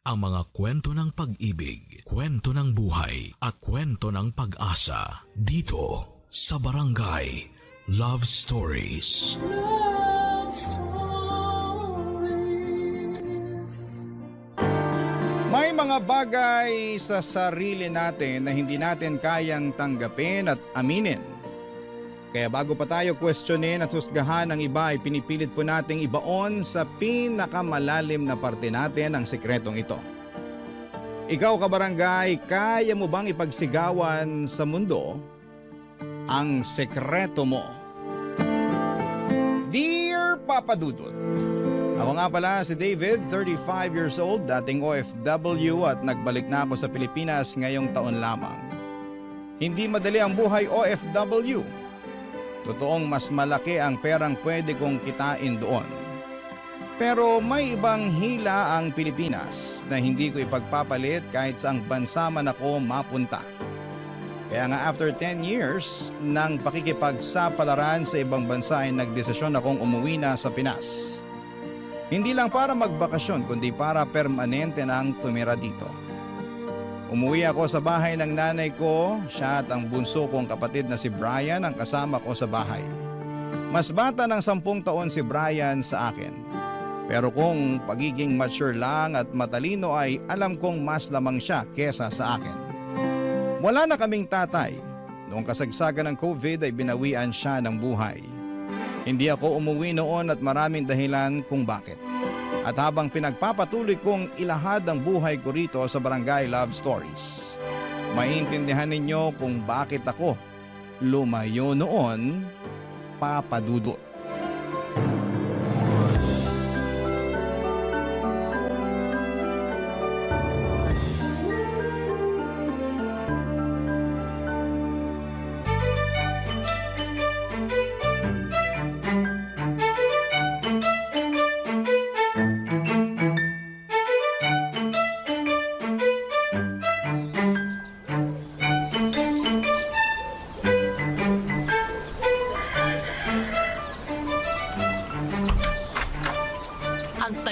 ang mga kwento ng pag-ibig, kwento ng buhay at kwento ng pag-asa dito sa Barangay Love Stories. Love Stories. May mga bagay sa sarili natin na hindi natin kayang tanggapin at aminin. Kaya bago pa tayo questionin at husgahan ng iba ay pinipilit po nating ibaon sa pinakamalalim na parte natin ang sikretong ito. Ikaw kabarangay, kaya mo bang ipagsigawan sa mundo ang sekreto mo? Dear Papa Dudut, ako nga pala si David, 35 years old, dating OFW at nagbalik na ako sa Pilipinas ngayong taon lamang. Hindi madali ang buhay OFW. Totoong mas malaki ang perang pwede kong kitain doon. Pero may ibang hila ang Pilipinas na hindi ko ipagpapalit kahit saang bansa man ako mapunta. Kaya nga after 10 years ng pakikipagsapalaran sa ibang bansa ay nagdesisyon akong umuwi na sa Pinas. Hindi lang para magbakasyon kundi para permanente nang tumira dito. Umuwi ako sa bahay ng nanay ko, siya at ang bunso kong kapatid na si Brian ang kasama ko sa bahay. Mas bata ng 10 taon si Brian sa akin. Pero kung pagiging mature lang at matalino ay alam kong mas lamang siya kesa sa akin. Wala na kaming tatay. Noong kasagsagan ng COVID ay binawian siya ng buhay. Hindi ako umuwi noon at maraming dahilan kung bakit. At habang pinagpapatuloy kong ilahad ang buhay ko rito sa Barangay Love Stories, maintindihan ninyo kung bakit ako lumayo noon, Papa Dudut.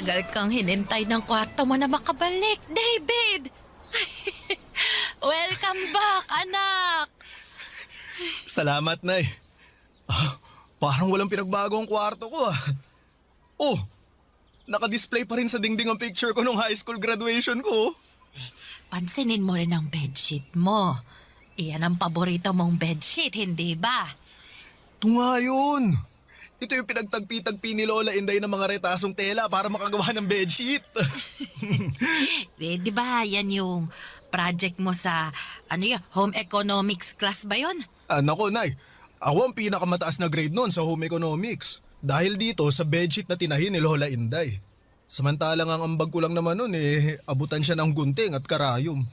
Tagal kang hinintay ng kwarto mo na makabalik, David! Welcome back, anak! Salamat, Nay. Parang walang pinagbago ang kwarto ko ah. Oh, naka-display pa rin sa dingding ang picture ko nung high school graduation ko. Pansinin mo rin ang bedsheet mo. Iyan ang paborito mong bedsheet, hindi ba? Ito nga yun. Ito yung pinagtagpi-tagpi ni Lola Inday ng mga retasong tela para makagawa ng bedsheet. Di ba yan yung project mo sa, home economics class ba yun? Nako, Nay. Ako ang pinakamataas na grade noon sa home economics. Dahil dito sa bedsheet na tinahin ni Lola Inday. Samantalang ang ambag ko lang naman noon abutan siya ng gunting at karayom.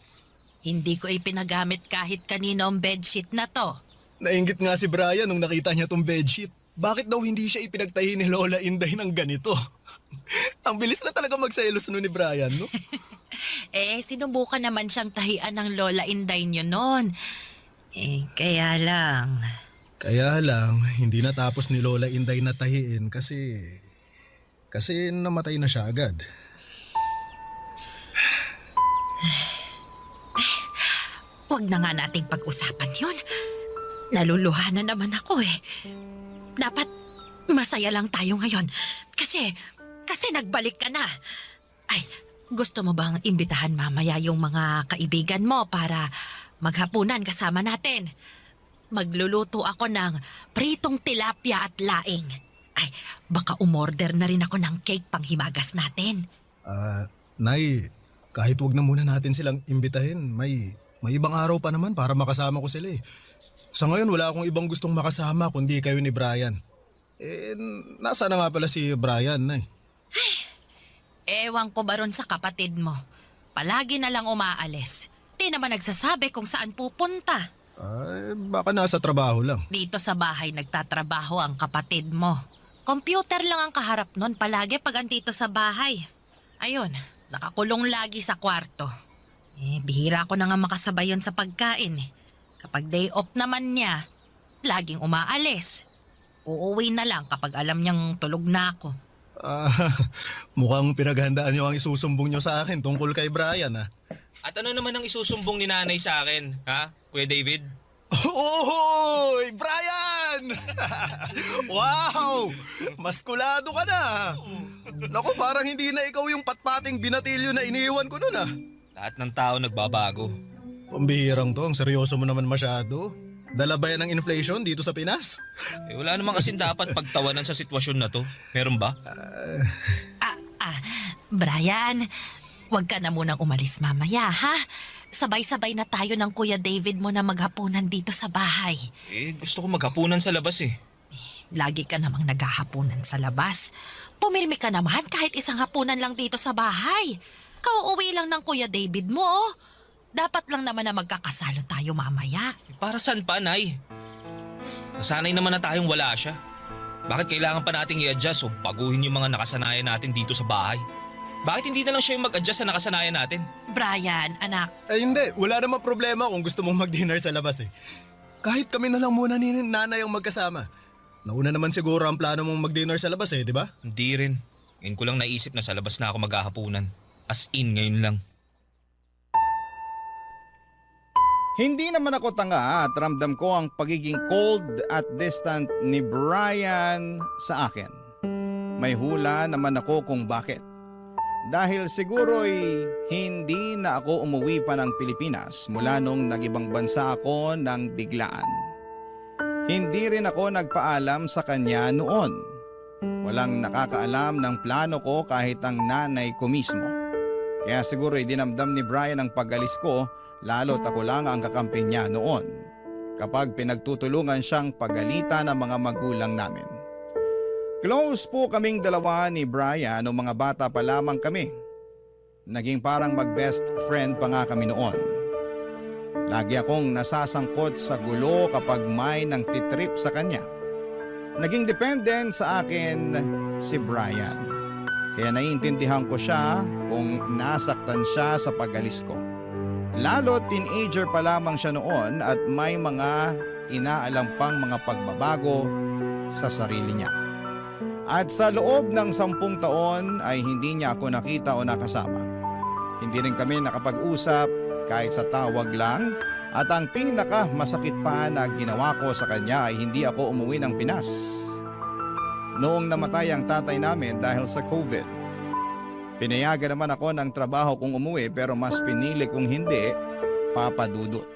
Hindi ko ipinagamit kahit kanino ang bedsheet na to. Nainggit nga si Brian nung nakita niya tong bedsheet. Bakit daw hindi siya ipinagtahi ni Lola Inday ng ganito? Ang bilis na talaga magselos no ni Brian, no? Sinubukan naman siyang tahian ng Lola Inday niyo noon. Kaya lang... Kaya lang, hindi natapos ni Lola Inday na tahiin kasi namatay na siya agad. Huwag na nga nating pag-usapan yun. Naluluha na naman ako Dapat masaya lang tayo ngayon. Kasi nagbalik ka na. Ay, gusto mo bang imbitahan mamaya yung mga kaibigan mo para maghapunan kasama natin? Magluluto ako ng pritong tilapia at laing. Ay, baka umorder na rin ako ng cake panghimagas natin. Nay, kahit wag na muna natin silang imbitahin, may ibang araw pa naman para makasama ko sila Sa ngayon, wala akong ibang gustong makasama kundi kayo ni Brian. Nasa na nga pala si Brian, Nay? Ewan ko ba ron sa kapatid mo? Palagi na lang umaalis. Di naman nagsasabi kung saan pupunta. Baka nasa trabaho lang. Dito sa bahay nagtatrabaho ang kapatid mo. Computer lang ang kaharap nun palagi pag andito sa bahay. Ayun, nakakulong lagi sa kwarto. Bihira ko na nga makasabay yun sa pagkain. Kapag day off naman niya, laging umaalis. Uuwi na lang kapag alam niyang tulog na ako. Ah, mukhang pinaghandaan niyo ang isusumbong niyo sa akin tungkol kay Brian ah. At ano naman ang isusumbong ni nanay sa akin, ha? Kuya David? Ohoy! Brian! Wow! Maskulado ka na! Naku, parang hindi na ikaw yung patpating binatilyo na iniwan ko nun ah. Lahat ng tao nagbabago. Pambihirang to, ang seryoso mo naman masyado. Dala ba yan ng inflation dito sa Pinas? Wala naman kasing dapat pagtawanan sa sitwasyon na to. Meron ba? Brian, huwag ka na munang umalis mamaya, ha? Sabay-sabay na tayo ng Kuya David mo na maghapunan dito sa bahay. Gusto ko maghapunan sa labas eh. Lagi ka namang naghahapunan sa labas. Pumirmi ka naman kahit isang hapunan lang dito sa bahay. Kauuwi lang ng Kuya David mo, oh. Dapat lang naman na magkakasalo tayo mamaya. Para saan pa, Nay? Nasanay naman na tayong wala siya. Bakit kailangan pa nating i-adjust o baguhin yung mga nakasanayan natin dito sa bahay? Bakit hindi na lang siya yung mag-adjust sa nakasanayan natin? Brian, anak, Ay hindi, wala namang problema kung gusto mong mag-dinner sa labas eh. Kahit kami na lang muna ni nanay ang magkasama. Nauna naman siguro ang plano mong mag-dinner sa labas eh, di ba? Hindi rin. Ngayon ko lang naisip na sa labas na ako maghahapunan. As in, ngayon lang. Hindi naman ako tanga at ramdam ko ang pagiging cold at distant ni Brian sa akin. May hula naman ako kung bakit. Dahil siguro'y hindi na ako umuwi pa ng Pilipinas mula nung nag-ibang bansa ako ng biglaan. Hindi rin ako nagpaalam sa kanya noon. Walang nakakaalam ng plano ko kahit ang nanay ko mismo. Kaya siguro'y dinamdam ni Brian ang pag-alis ko, lalo't ako lang ang kakampi niya noon kapag pinagtutulungan siyang pagalitan ng mga magulang namin. Close po kaming dalawa ni Brian nung mga bata pa lamang kami. Naging parang mag-best friend pa nga kami noon. Lagi akong nasasangkot sa gulo kapag may nang titrip sa kanya. Naging dependent sa akin si Brian. Kaya naiintindihan ko siya kung nasaktan siya sa pag-alis ko. Lalo teenager pa lamang siya noon at may mga inaalam pang mga pagbabago sa sarili niya. At sa loob ng 10 taon ay hindi niya ako nakita o nakasama. Hindi rin kami nakapag-usap kahit sa tawag lang at ang pinaka masakit pa na ginawa ko sa kanya ay hindi ako umuwi ng Pinas. Noong namatay ang tatay namin dahil sa COVID. Pinayagan naman ako ng trabaho kung umuwi pero mas pinili kong hindi, Papa Dudut.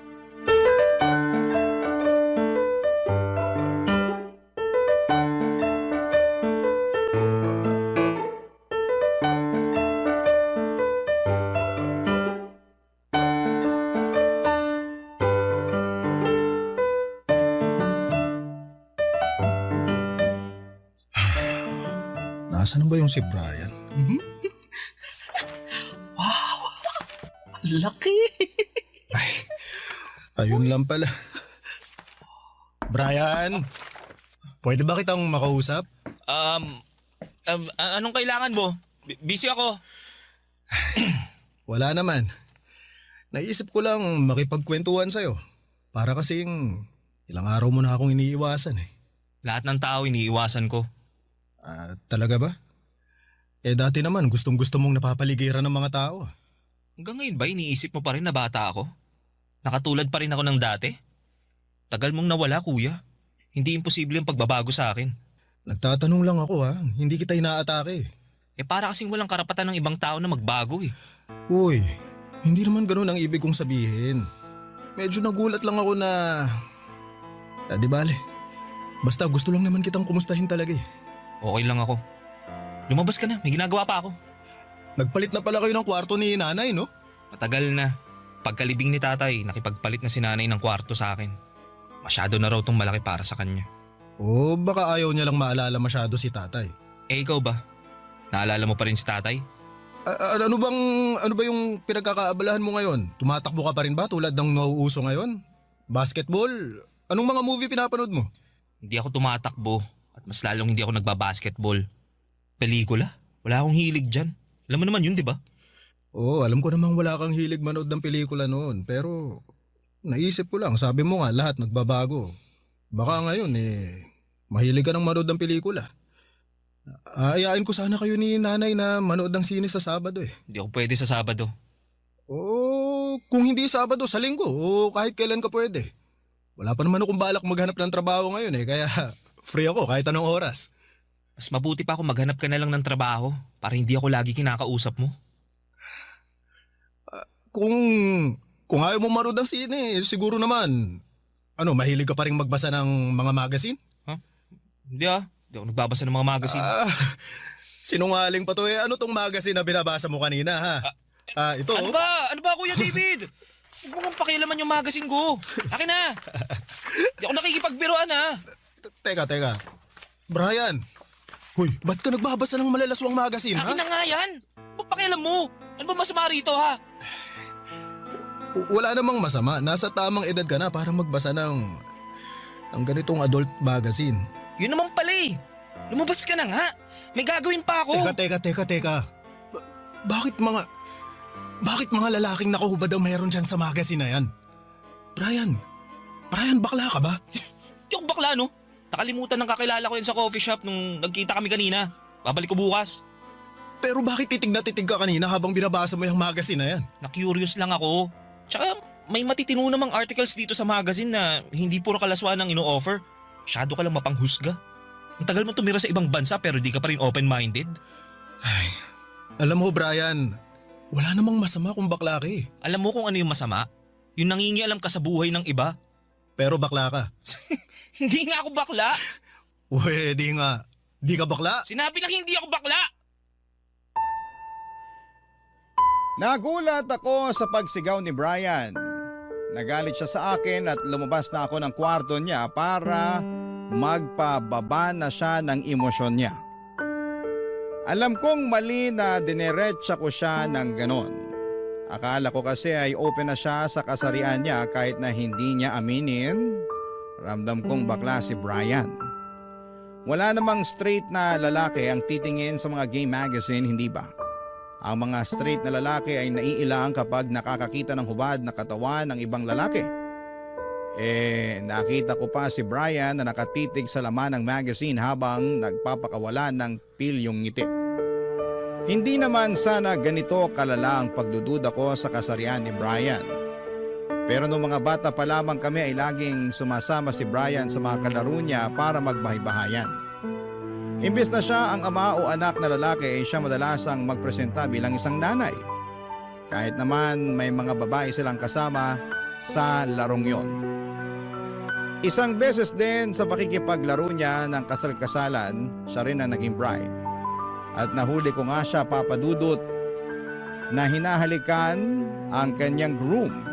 Nasaan na ba yung si Brian? laki. Ayun lang pala. Brian, pwede ba kitang makausap? Anong kailangan mo? Busy ako. Wala naman. Naisip ko lang makipagkwentuhan sa'yo. Para kasing ilang araw mo na akong iniiwasan eh. Lahat ng tao iniiwasan ko. Talaga ba? Dati naman gustong-gusto mong napapaligiran ng mga tao. Hanggang ngayon ba iniisip mo pa rin na bata ako? Nakatulad pa rin ako ng dati? Tagal mong nawala, kuya. Hindi imposible ang pagbabago sa akin. Nagtatanong lang ako ha, hindi kita inaatake. Para kasing walang karapatan ng ibang tao na magbago eh. Uy, hindi naman ganun ang ibig kong sabihin. Medyo nagulat lang ako na... di bale. Basta gusto lang naman kitang kumustahin talaga eh. Okay lang ako. Lumabas ka na, may ginagawa pa ako. Nagpalit na pala kayo ng kwarto ni nanay, no? Matagal na. Pagkalibing ni tatay, nakipagpalit na si nanay ng kwarto sa akin. Masyado na raw tong malaki para sa kanya. O baka ayaw niya lang maalala masyado si tatay. Ikaw ba? Naalala mo pa rin si tatay? Ano ba yung pinagkakaabalahan mo ngayon? Tumatakbo ka pa rin ba tulad ng nauuso ngayon? Basketball? Anong mga movie pinapanood mo? Hindi ako tumatakbo at mas lalong hindi ako nagbabasketball. Pelikula? Wala akong hilig dyan. Alam mo naman yun, di ba? Oo, alam ko namang wala kang hilig manood ng pelikula noon. Pero naisip ko lang, sabi mo nga lahat nagbabago. Baka ngayon mahilig ka ng manood ng pelikula. Ayain ko sana kayo ni nanay na manood ng sine sa Sabado eh. Hindi ako pwede sa Sabado. Oo, kung hindi Sabado, sa Linggo o kahit kailan ka pwede. Wala pa naman akong balak maghanap ng trabaho ngayon eh, kaya free ako kahit anong oras. Mas mabuti pa kung maghanap ka na lang ng trabaho para hindi ako lagi kinakausap mo. Kung ayaw mo manood ng sine, siguro naman, mahilig ka pa rin magbasa ng mga magazine? Hindi Hindi ako nagbabasa ng mga magazine. Sinungaling pa to eh. Ano tong magazine na binabasa mo kanina ha? Ito. Ano ba? Ano ba, Kuya David? Huwag mo kang pakialaman yung magazine ko. Akin na. Hindi ako nakikipagbiroan ha. Teka. Brian. Hoy, ba't ka nagbabasa ng malalaswang magazine ha? Akin na nga yan. Huwag pakialam mo. Ano ba masama rito ha? Wala namang masama. Nasa tamang edad ka na para magbasa ng ganitong adult magazine. Yun naman pala eh. Lumabas ka na nga. May gagawin pa ako. Teka. Bakit mga lalaking nakahubad ang mayroon dyan sa magazine na yan? Brian, bakla ka ba? Hindi ako bakla no. Nakalimutan ng kakilala ko yan sa coffee shop nung nagkita kami kanina. Babalik ko bukas. Pero bakit titig na titig ka kanina habang binabasa mo yung magazine na yan? Na-curious lang ako. Tsaka may matitino namang articles dito sa magazine na hindi puro kalaswaan ang ino-offer. Masyado ka lang mapanghusga. Ang tagal mo tumira sa ibang bansa pero di ka pa rin open-minded. Ay, alam mo Brian, wala namang masama kung bakla ka eh. Alam mo kung ano yung masama? Yung nangingialam ka sa buhay ng iba. Pero bakla ka. Hindi nga ako bakla. Uwe, di nga. Di ka bakla? Sinabi na hindi ako bakla. Nagulat ako sa pagsigaw ni Brian. Nagalit siya sa akin at lumabas na ako ng kwarto niya para magpababa na siya ng emosyon niya. Alam kong mali na dineretsa ko siya ng ganon. Akala ko kasi ay open na siya sa kasarian niya kahit na hindi niya aminin. Ramdam kong bakla si Brian. Wala namang straight na lalaki ang titingin sa mga gay magazine, hindi ba? Ang mga straight na lalaki ay naiilang kapag nakakakita ng hubad na katawan ng ibang lalaki. Nakita ko pa si Brian na nakatitig sa laman ng magazine habang nagpapakawala ng pilyong ngiti. Hindi naman sana ganito kalala ang pagdududa ko sa kasarian ni Brian. Pero noong mga bata pa lamang kami ay laging sumasama si Brian sa mga kalaro niya para magbahay-bahayan. Imbes na siya ang ama o anak na lalaki ay siya madalasang magpresenta bilang isang nanay. Kahit naman may mga babae silang kasama sa larong yon. Isang beses din sa pakikipaglaro niya ng kasal-kasalan, siya rin ang naging bride. At nahuli ko nga siya, Papa Dudut, na hinahalikan ang kanyang groom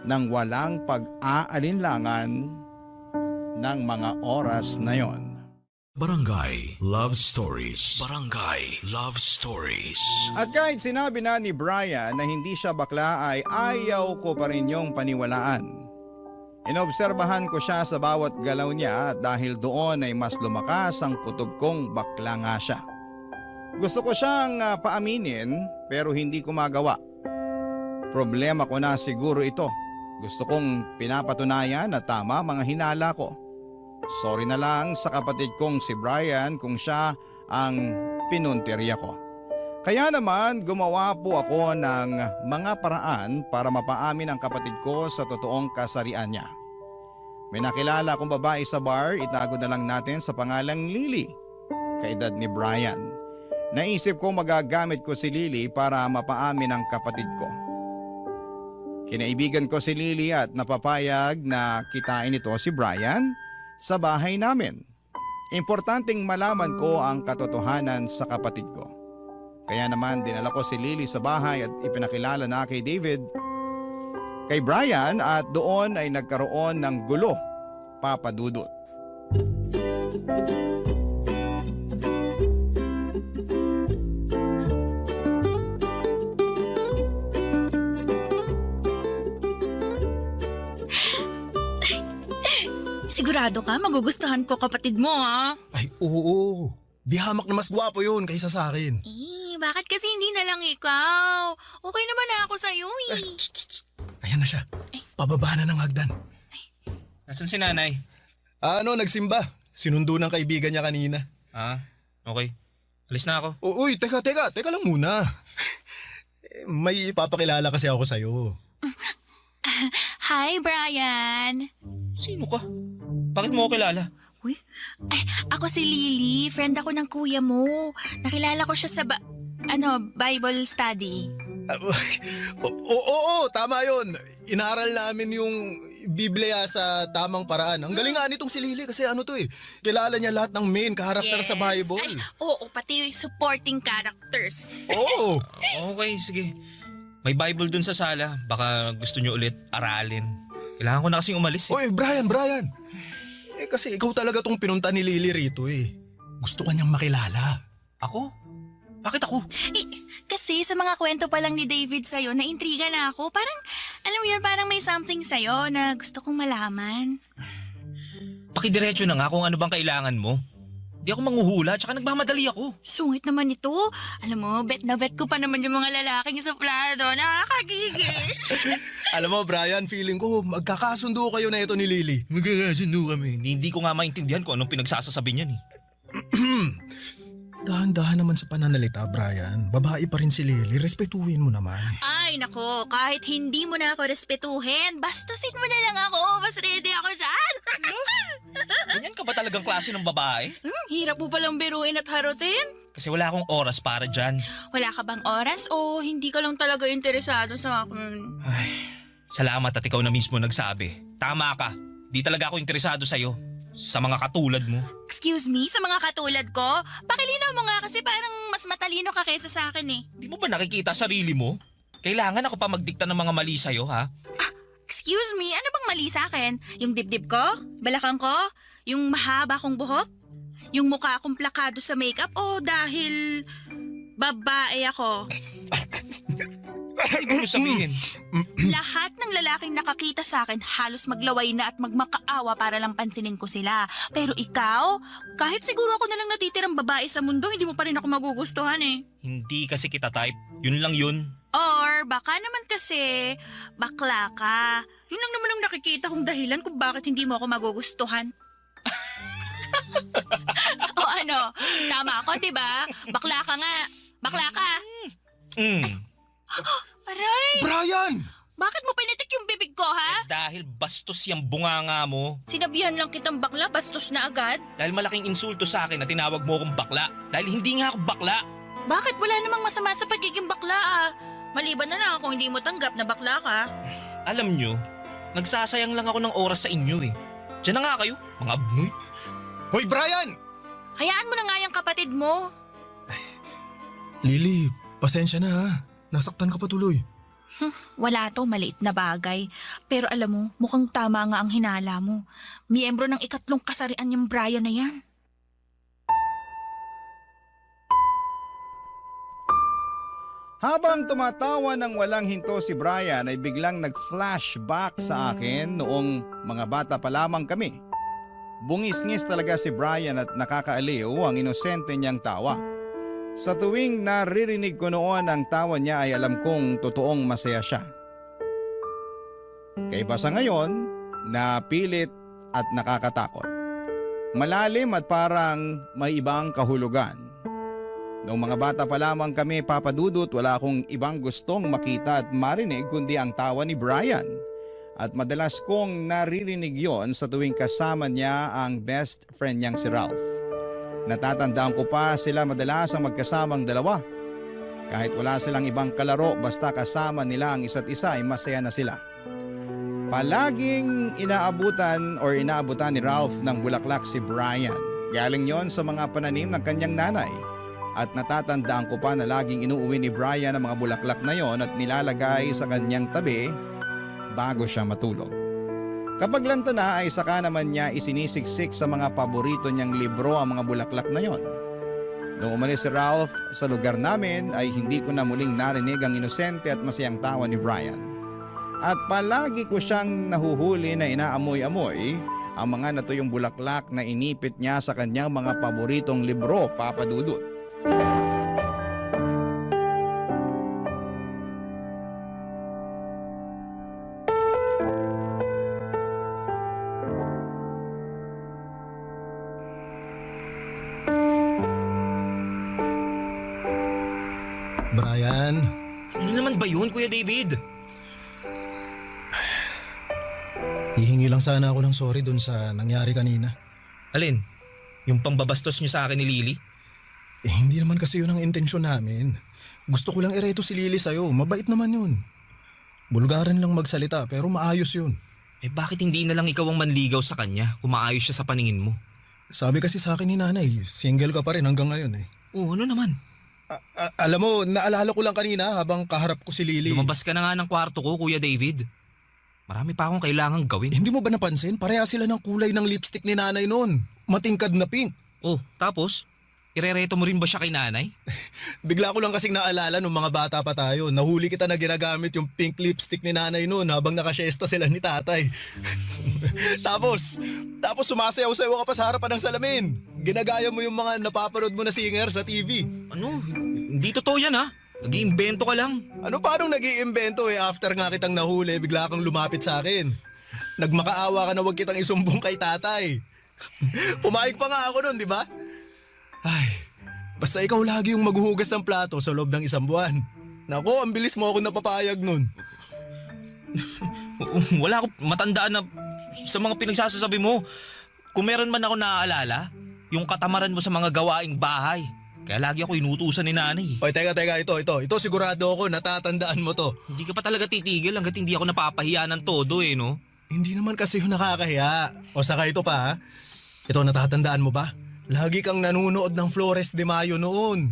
nang walang pag-aalinlangan ng mga oras na yon. Barangay Love Stories. Barangay Love Stories. At kahit sinabi na ni Brian na hindi siya bakla ay ayaw ko pa rin yung paniwalaan. Inobserbahan ko siya sa bawat galaw niya dahil doon ay mas lumakas ang kutob kong bakla nga siya. Gusto ko siyang paaminin pero hindi ko magawa. Problema ko na siguro ito. Gusto kong pinapatunayan na tama mga hinala ko. Sorry na lang sa kapatid kong si Brian kung siya ang pinuntirya ko. Kaya naman gumawa po ako ng mga paraan para mapaamin ang kapatid ko sa totoong kasarian niya. May nakilala akong babae sa bar, itago na lang natin sa pangalang Lily, kaedad ni Brian. Naisip ko magagamit ko si Lily para mapaamin ang kapatid ko. Kinaibigan ko si Lily at napapayag na kitain ito si Brian sa bahay namin. Importanteng malaman ko ang katotohanan sa kapatid ko. Kaya naman dinala ko si Lily sa bahay at ipinakilala na kay David, kay Brian at doon ay nagkaroon ng gulo, Papa Dudut. Sigurado ka, magugustuhan ko kapatid mo ha? Ay, oo. Di hamak na mas gwapo yun kaysa sa akin. Bakit kasi hindi na lang ikaw? Okay naman na ako sa'yo eh. Ayan na siya. Pababa na ng hagdan. Nasaan si nanay? Nagsimba. Sinundo ng kaibigan niya kanina. Okay. Alis na ako. Uy, teka lang muna. May ipapakilala kasi ako sa'yo. Hi, Brian. Sino ka? Bakit mo ako kilala? Uy, ako si Lily. Friend ako ng kuya mo. Nakilala ko siya sa Bible study. Oo, tama yun. Inaaral namin yung Biblia sa tamang paraan. Ang galing nga nitong si Lily kasi kilala niya lahat ng main karakter sa Bible. Ay, oo, pati supporting characters. Oo. Okay, sige. May Bible dun sa sala. Baka gusto nyo ulit aralin. Kailangan ko na kasing umalis eh. Oy, Brian. Kasi ikaw talaga tong pinunta ni Lily rito eh. Gusto ka niyang makilala. Ako? Bakit ako? Kasi sa mga kwento pa lang ni David sa'yo, naintriga na ako. Parang, alam mo yun, parang may something sa'yo na gusto kong malaman. Pakidiretso na nga kung ano bang kailangan mo. Di ako manghuhula, tsaka nagmamadali ako. Sungit naman ito. Alam mo, bet na bet ko pa naman yung mga lalaking suplado. Nakakagigil. Alam mo, Brian, feeling ko magkakasundo kayo na ito ni Lily. Magkakasundo kami. Hindi ko nga maintindihan kung anong pinagsasasabi niyan eh. Dahan-dahan naman sa pananalita, Brian. Babae pa rin si Lily. Respetuhin mo naman. Ay, nako, kahit hindi mo na ako respetuhin, bastusin mo na lang ako. Mas ready ako dyan. Ganyan ka ba talagang klase ng babae? Hirap mo palang biruin at harutin. Kasi wala akong oras para dyan. Wala ka bang oras o hindi ka lang talaga interesado sa akin? Ay, salamat at ikaw na mismo nagsabi. Tama ka. Di talaga ako interesado sa'yo. Sa mga katulad mo. Excuse me, sa mga katulad ko? Pakilinaw mo nga kasi parang mas matalino ka kaysa sa akin eh. Di mo ba nakikita sarili mo? Kailangan ako pa magdikta ng mga mali sa'yo, ha? Excuse me, ano bang mali sa akin? Yung dibdib ko? Balakang ko? Yung mahaba kong buhok? Yung mukha akong plakado sa makeup? O dahil babae ako? Ano ibig mo sabihin? Lahat ng lalaking nakakita sa akin halos maglaway na at magmakaawa para lang pansinin ko sila. Pero ikaw, kahit siguro ako na lang natitirang babae sa mundo, hindi mo pa rin ako magugustuhan eh. Hindi kasi kita type. Yun lang yun. Or baka naman kasi bakla ka. Yun lang naman ang nakikita kong dahilan kung bakit hindi mo ako magugustuhan. O ano, tama ako, diba? Bakla ka nga. Bakla ka. Aray! Brian! Bakit mo pinitik yung bibig ko, ha? Dahil bastos yung bunganga mo. Sinabihan lang kitang bakla, bastos na agad. Dahil malaking insulto sa akin na tinawag mo akong bakla. Dahil hindi nga ako bakla. Bakit wala namang masama sa pagiging bakla, ah? Maliban na lang kung hindi mo tanggap na bakla ka. Alam nyo, nagsasayang lang ako ng oras sa inyo eh. Diyan na nga kayo, mga abnoy. Hoy, Brian! Hayaan mo na nga yung kapatid mo. Lily, pasensya na ha. Nasaktan ka pa tuloy. Wala to, maliit na bagay. Pero alam mo, mukhang tama nga ang hinala mo. Miyembro ng ikatlong kasarian yung Brian na yan. Habang tumatawa ng walang hinto si Brian ay biglang nag-flashback sa akin noong mga bata pa lamang kami. Bungis-ngis talaga si Brian at nakakaaliw ang inosente niyang tawa. Sa tuwing naririnig ko noon ang tawa niya ay alam kong totoong masaya siya. Kaiba sa ngayon, napilit at nakakatakot. Malalim at parang may ibang kahulugan. Noong mga bata pa lamang kami, Papa Dudut, wala akong ibang gustong makita at marinig kundi ang tawa ni Brian. At madalas kong naririnig yon sa tuwing kasama niya ang best friend niyang si Ralph. Natatandaan ko pa sila madalas ang magkasamang dalawa. Kahit wala silang ibang kalaro, basta kasama nila ang isa't isa ay masaya na sila. Palaging inaabutan ni Ralph ng bulaklak si Brian. Galing yon sa mga pananim ng kanyang nanay. At natatandaan ko pa na laging inuuwi ni Brian ang mga bulaklak na yon at nilalagay sa kanyang tabi bago siya matulog. Kapag lanto na ay saka naman niya isinisiksik sa mga paborito niyang libro ang mga bulaklak na yon. Noong umalis si Ralph sa lugar namin ay hindi ko na muling narinig ang inosente at masayang tawa ni Brian. At palagi ko siyang nahuhuli na inaamoy-amoy ang mga natuyong bulaklak na inipit niya sa kanyang mga paboritong libro, Papa Dudut. ba yun, Kuya David? Hihingi lang sana ako ng sorry dun sa nangyari kanina. Alin? Yung pambabastos niyo sa akin ni Lily? Hindi naman kasi yun ang intensyon namin. Gusto ko lang ireto si Lily sa'yo. Mabait naman yun. Bulgaran lang magsalita pero maayos yun. Bakit hindi na lang ikaw ang manligaw sa kanya kung maayos siya sa paningin mo? Sabi kasi sa akin ni nanay, single ka pa rin hanggang ngayon eh. Oo, ano naman? Alam mo, naalala ko lang kanina habang kaharap ko si Lily. Lumabas ka na nga ng kwarto ko, Kuya David. Marami pa akong kailangang gawin. Hindi mo ba napansin? Pareha sila ng kulay ng lipstick ni nanay noon. Matingkad na pink. Oh, tapos? Irereto mo rin ba siya kay nanay? Bigla ko lang kasing naalala nung mga bata pa tayo. Nahuli kita na ginagamit yung pink lipstick ni nanay noon habang nakasyesta sila ni tatay. tapos sumasayaw-sayaw ka pa sa harapan ng salamin. Ginagaya mo yung mga napapanood mo na singer sa TV. Ano? Hindi totoo yan ha? Nag-iimbento ka lang. Ano paanong nag-iimbento after nga kitang nahuli, bigla kang lumapit sa akin. Nagmakaawa ka na wag kitang isumbong kay tatay. Pumayag pa nga ako nun, di ba? Ay, basta ikaw lagi yung maghuhugas ng plato sa loob ng 1 buwan. Nako, ang bilis mo ako napapayag nun. Wala akong matandaan na sa mga pinagsasasabi mo. Kung meron man ako naaalala, yung katamaran mo sa mga gawaing bahay. Kaya lagi ako inutusan ni nanay. Oy, teka, ito sigurado ako, natatandaan mo to. Hindi ka pa talaga titigil hanggat hindi ako napapahiya ng todo no? Hindi naman kasi yung nakakahiya. O saka ito pa ha. Ito, natatandaan mo ba? Lagi kang nanunood ng Flores de Mayo noon.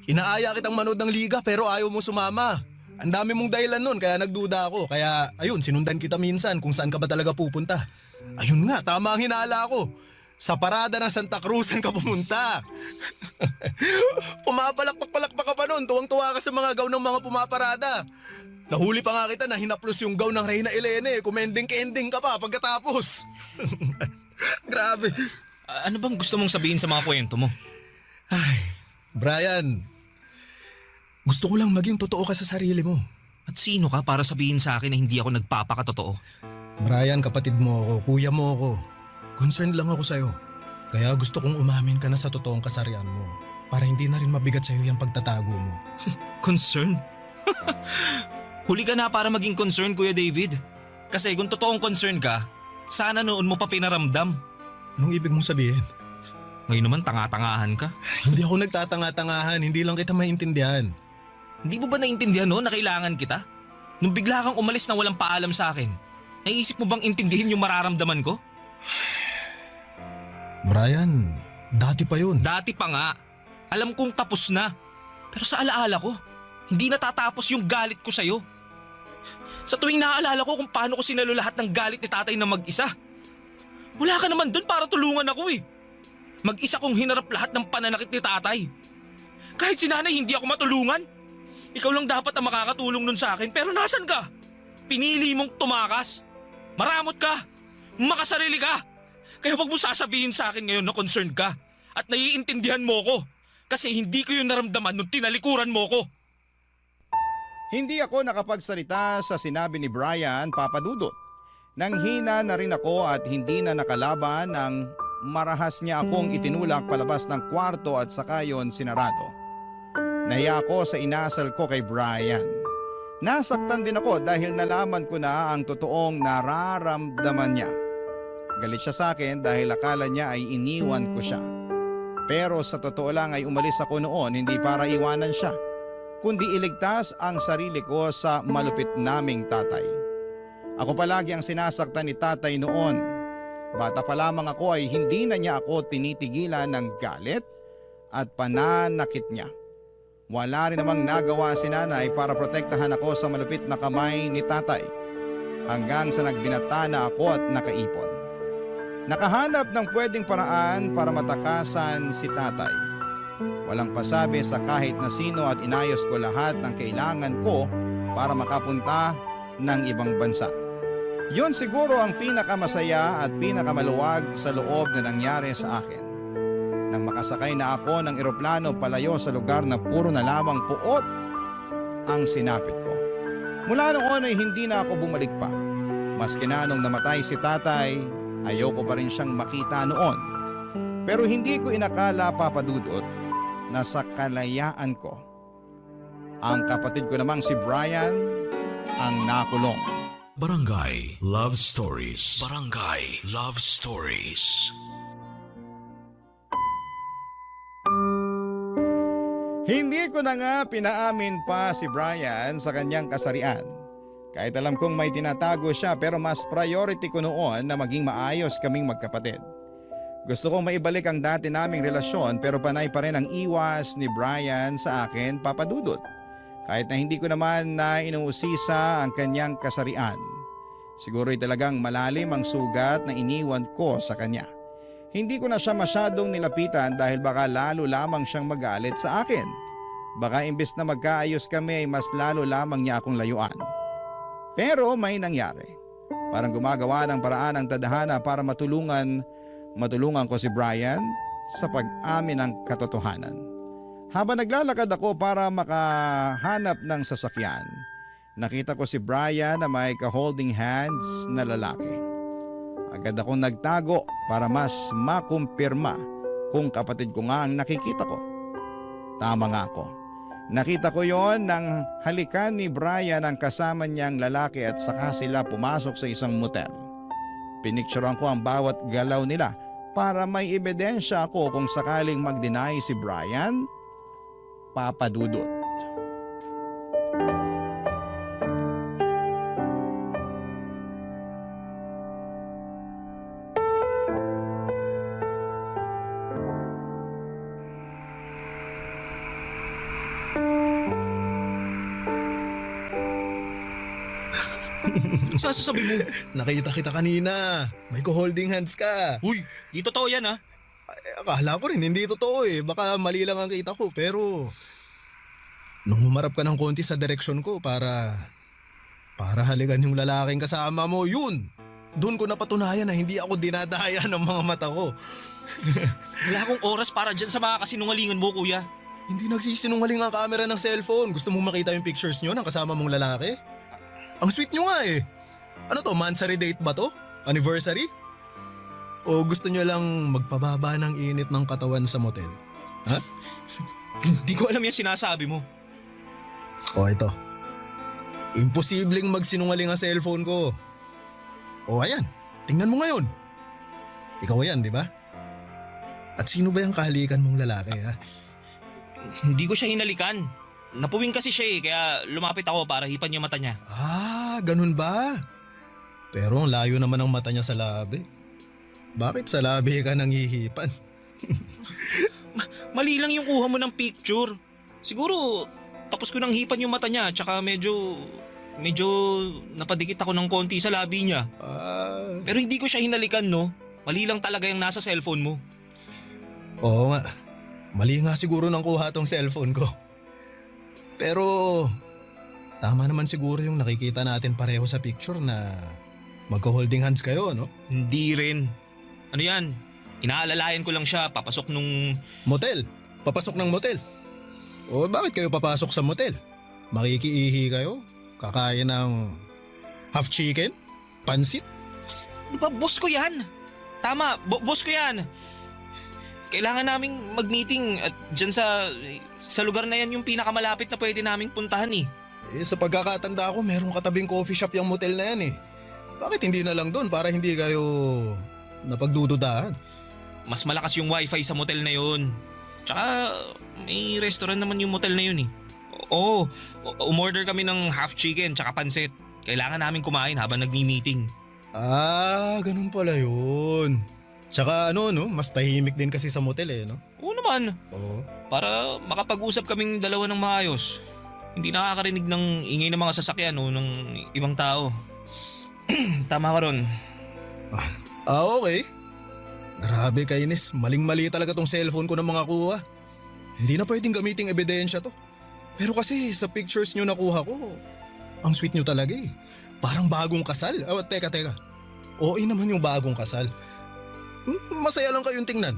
Inaaya kitang manood ng liga pero ayaw mo sumama. Ang dami mong dahilan noon kaya nagduda ako. Kaya ayun, sinundan kita minsan kung saan ka ba talaga pupunta. Ayun nga, tama ang hinala ko. Sa parada ng Santa Cruzan ka pumunta. Pumapalakpak-palakpak ka pa noon. Tuwang-tuwa ka sa mga gown ng mga pumaparada. Nahuli pa nga kita na hinaplos yung gown ng Reyna Elene. Kumending-kending ka pa pagkatapos. Grabe. Ano bang gusto mong sabihin sa mga kwento mo? Ay, Brian. Gusto ko lang maging totoo ka sa sarili mo. At sino ka para sabihin sa akin na hindi ako nagpapakatotoo? Brian, kapatid mo ako, kuya mo ako. Concerned lang ako sa'yo. Kaya gusto kong umamin ka na sa totoong kasarian mo. Para hindi na rin mabigat sa'yo yung pagtatago mo. Concern? Huli ka na para maging concern, Kuya David. Kasi kung totoong concern ka, sana noon mo pa pinaramdam. Anong ibig mong sabihin? Ngayon naman tanga-tangahan ka. Hindi ako nagtatanga-tangahan, hindi lang kita maintindihan. Hindi mo ba naintindihan na kailangan kita? Nung bigla kang umalis na walang paalam sa akin, naisip mo bang intindihin yung mararamdaman ko? Brian, dati pa yun. Dati pa nga. Alam kong tapos na. Pero sa alaala ko, hindi natatapos yung galit ko sa'yo. Sa tuwing naaalala ko kung paano ko sinalo lahat ng galit ni tatay na mag-isa. Wala ka naman dun para tulungan ako eh. Mag-isa kong hinarap lahat ng pananakit ni tatay. Kahit si nanay hindi ako matulungan. Ikaw lang dapat ang makakatulong nun sa akin pero nasan ka? Pinili mong tumakas. Maramot ka. Makasarili ka. Kaya wag mo sasabihin sa akin ngayon na concerned ka at naiintindihan mo ko kasi hindi ko yun naramdaman nung tinalikuran mo ko. Hindi ako nakapagsalita sa sinabi ni Brian, Papa Dudut. Nanghina na rin ako at hindi na nakalaban ang marahas niya akong itinulak palabas ng kwarto at saka yon sinarado. Nahiya ako sa inasal ko kay Brian. Nasaktan din ako dahil nalaman ko na ang totoong nararamdaman niya. Galit siya sa akin dahil akala niya ay iniwan ko siya. Pero sa totoo lang ay umalis ako noon hindi para iwanan siya, kundi iligtas ang sarili ko sa malupit naming tatay. Ako palagi ang sinasaktan ni tatay noon. Bata pa lamang ako ay hindi na niya ako tinitigilan ng galit at pananakit niya. Wala rin namang nagawa si nanay para protektahan ako sa malupit na kamay ni tatay hanggang sa nagbinata na ako at nakaipon. Nakahanap ng pwedeng paraan para matakasan si tatay. Walang pasabi sa kahit na sino at inayos ko lahat ng kailangan ko para makapunta ng ibang bansa. Yon siguro ang pinakamasaya at pinakamaluwag sa loob na nangyari sa akin. Nang makasakay na ako ng eroplano palayo sa lugar na puro na lamang puot ang sinapit ko. Mula noon ay hindi na ako bumalik pa. Maski na nung namatay si tatay, ayoko pa rin siyang makita noon. Pero hindi ko inakala, Papa Dudut, na sa kalayaan ko Ang kapatid ko namang si Brian ang nakulong. Barangay Love Stories. Barangay Love Stories. Hindi ko na nga pinaamin pa si Brian sa kanyang kasarian. Kahit alam kong may tinatago siya pero mas priority ko noon na maging maayos kaming magkapatid. Gusto kong maibalik ang dati naming relasyon pero panay pa rin ang iwas ni Brian sa akin, Papa Dudut. Kahit na hindi ko naman na inuusisa ang kanyang kasarian. Siguro'y talagang malalim ang sugat na iniwan ko sa kanya. Hindi ko na siya masyadong nilapitan dahil baka lalo lamang siyang magalit sa akin. Baka imbes na magkaayos kami ay mas lalo lamang niya akong layuan. Pero may nangyari. Parang gumagawa ng paraan ang tadhana para matulungan ko si Brian sa pag-amin ng katotohanan. Habang naglalakad ako para makahanap ng sasakyan, nakita ko si Brian na may ka-holding hands na lalaki. Agad akong nagtago para mas makumpirma kung kapatid ko nga ang nakikita ko. Tama nga ako. Nakita ko yon nang halikan ni Brian ang kasama niyang lalaki at saka sila pumasok sa isang motel. Pinicturean ko ang bawat galaw nila para may ebidensya ako kung sakaling mag-deny si Brian, Papa Dudut. Anong sasasabi mo? Nakita kita kanina. May ko-holding hands ka. Uy, di totoo yan ha. Ay, akala ko rin, hindi totoo eh. Baka mali lang ang kita ko. Pero, nung humarap ka ng konti sa direksyon ko para halikan yung lalaking kasama mo, yun! Doon ko napatunayan na hindi ako dinadaya ng mga mata ko. Wala akong oras para dyan sa mga kasinungalingan mo, kuya. Hindi nagsisinungaling ang camera ng cellphone. Gusto mong makita yung pictures nyo ng kasama mong lalaki? Ang sweet nyo nga eh. Ano to, mansary date ba to? Anniversary? O gusto nyo lang magpababa ng init ng katawan sa motel? Ha? Hindi ko alam yung sinasabi mo. O ito. Imposibleng magsinungaling ang cellphone ko. O ayan, tingnan mo ngayon. Ikaw yan, di ba? At sino ba yung kahalikan mong lalaki ha? Hindi ko siya hinalikan. Napuwing kasi siya eh, kaya lumapit ako para hipan yung mata niya. Ah, ganun ba? Pero ang layo naman ng mata niya sa labi. Bakit sa labi ka nang hihipan? Mali lang yung kuha mo ng picture. Siguro, tapos ko nang hipan yung mata niya, tsaka medyo napadikit ako ng konti sa labi niya. Ah, Pero hindi ko siya hinalikan, no? Mali lang talaga yung nasa cellphone mo. oo nga. Mali nga siguro nang kuha tong cellphone ko. Pero tama naman siguro yung nakikita natin pareho sa picture na magka-holding hands kayo, no? Hindi rin. Ano yan? Inaalalayan ko lang siya papasok nung... Motel. Papasok ng motel. O bakit kayo papasok sa motel? Makikiihi kayo? Kakain ng half chicken? Pansit? Ano ba? Boss ko yan! Tama, boss ko yan! Kailangan naming mag-meeting at dyan sa lugar na yan yung pinakamalapit na pwede naming puntahan eh. Eh sa pagkakatanda ko merong katabing coffee shop yung motel na yan eh. Bakit hindi na lang doon para hindi kayo napagdududahan? Mas malakas yung wifi sa motel na yun. Tsaka may restaurant naman yung motel na yun eh. Oo, umorder kami ng half chicken tsaka pansit. Kailangan namin kumain habang nagmi-meeting. Ah, ganun pala yun. Tsaka ano no, mas tahimik din kasi sa motel eh, no? Oo naman, Oo. para makapag-usap kaming dalawa ng maayos. Hindi nakakarinig ng ingay ng mga sasakyan o ng ibang tao. Tama ka ron. Ah, okay. Grabe kainis, maling-mali talaga tong cellphone ko ng mga kuha. Hindi na pwedeng gamiting ebidensya to. Pero kasi sa pictures nyo nakuha ko, ang sweet nyo talaga eh. Parang bagong kasal. Oh, teka. Oo naman yung bagong kasal. Masaya lang kayong tingnan.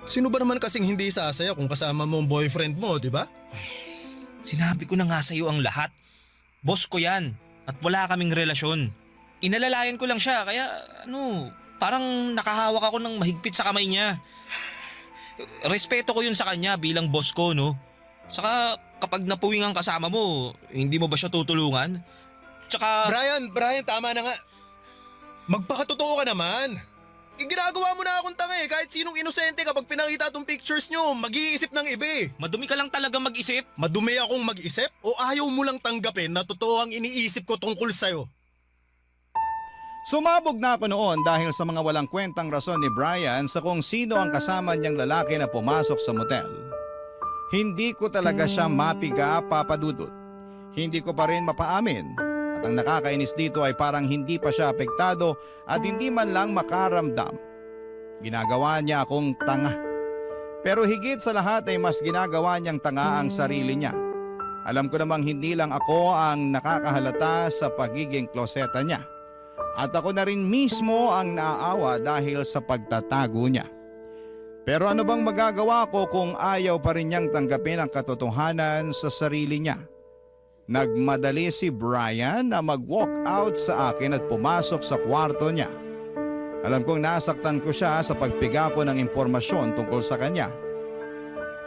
Sino ba naman kasing hindi sasaya kung kasama mo ang boyfriend mo, di ba? Sinabi ko na nga sa'yo ang lahat. Boss ko yan at wala kaming relasyon. Inalalayan ko lang siya kaya parang nakahawak ako ng mahigpit sa kamay niya. Respeto ko yun sa kanya bilang boss ko, no? Saka kapag napuwing ang kasama mo, hindi mo ba siya tutulungan? Tsaka... Brian, tama na nga. Magpakatotoo ka naman. Ginagawa mo na akong tanga eh. Kahit sinong inosente kapag pinakita tong pictures nyo, mag-iisip ng iba eh. Madumi ka lang talaga mag-isip. Madumi akong mag-isip o ayaw mo lang tanggapin na totoo ang iniisip ko tungkol sa'yo? Sumabog na ako noon dahil sa mga walang kwentang rason ni Brian sa kung sino ang kasama niyang lalaki na pumasok sa motel. Hindi ko talaga siya mapiga, Papa Dudut. Hindi ko pa rin mapaamin. At ang nakakainis dito ay parang hindi pa siya apektado at hindi man lang makaramdam. Ginagawa niya akong tanga. Pero higit sa lahat ay mas ginagawa niyang tanga ang sarili niya. Alam ko namang hindi lang ako ang nakakahalata sa pagiging kloseta niya. At ako na rin mismo ang naaawa dahil sa pagtatago niya. Pero ano bang magagawa ko kung ayaw pa rin niyang tanggapin ang katotohanan sa sarili niya? Nagmadali si Brian na mag-walk out sa akin at pumasok sa kwarto niya. Alam kong nasaktan ko siya sa pagpiga ko ng impormasyon tungkol sa kanya.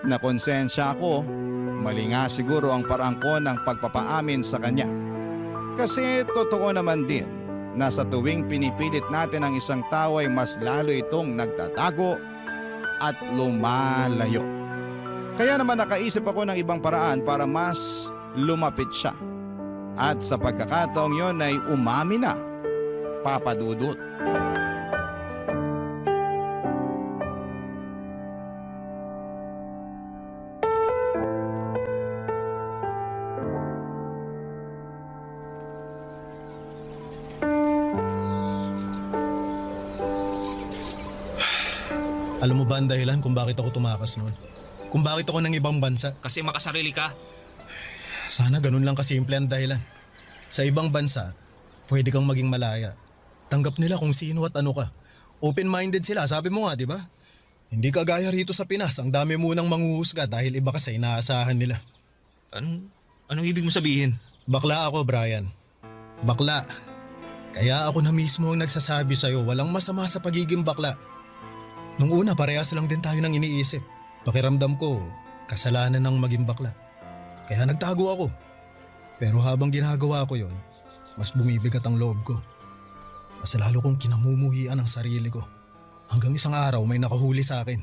Nakonsensya ako, mali nga siguro ang parang ko ng pagpapaamin sa kanya. Kasi totoo naman din na sa tuwing pinipilit natin ang isang tao ay mas lalo itong nagtatago at lumalayo. Kaya naman nakaisip ako ng ibang paraan para mas lumapit siya. At sa pagkakataong yon ay umami na, Papa Dudut. Alam mo ba ang dahilan kung bakit ako tumakas noon? Kung bakit ako ng ibang bansa? Kasi makasarili ka. Sana ganun lang kasimple ang dahilan. Sa ibang bansa, pwede kang maging malaya. Tanggap nila kung sino at ano ka. Open-minded sila, sabi mo nga, di ba? Hindi kagaya rito sa Pinas, ang dami munang manghuhusga dahil iba ka sa inaasahan nila. Anong ibig mo sabihin? Bakla ako, Brian. Bakla. Kaya ako na mismo ang nagsasabi sa'yo, walang masama sa pagiging bakla. Nung una, parehas lang din tayo ng iniisip. Pakiramdam ko, kasalanan ng maging bakla. Kaya nagtago ako. Pero habang ginagawa ko yon, mas bumibigat ang loob ko. Mas lalo kong kinamumuhian ang sarili ko. Hanggang isang araw may nakahuli sa akin.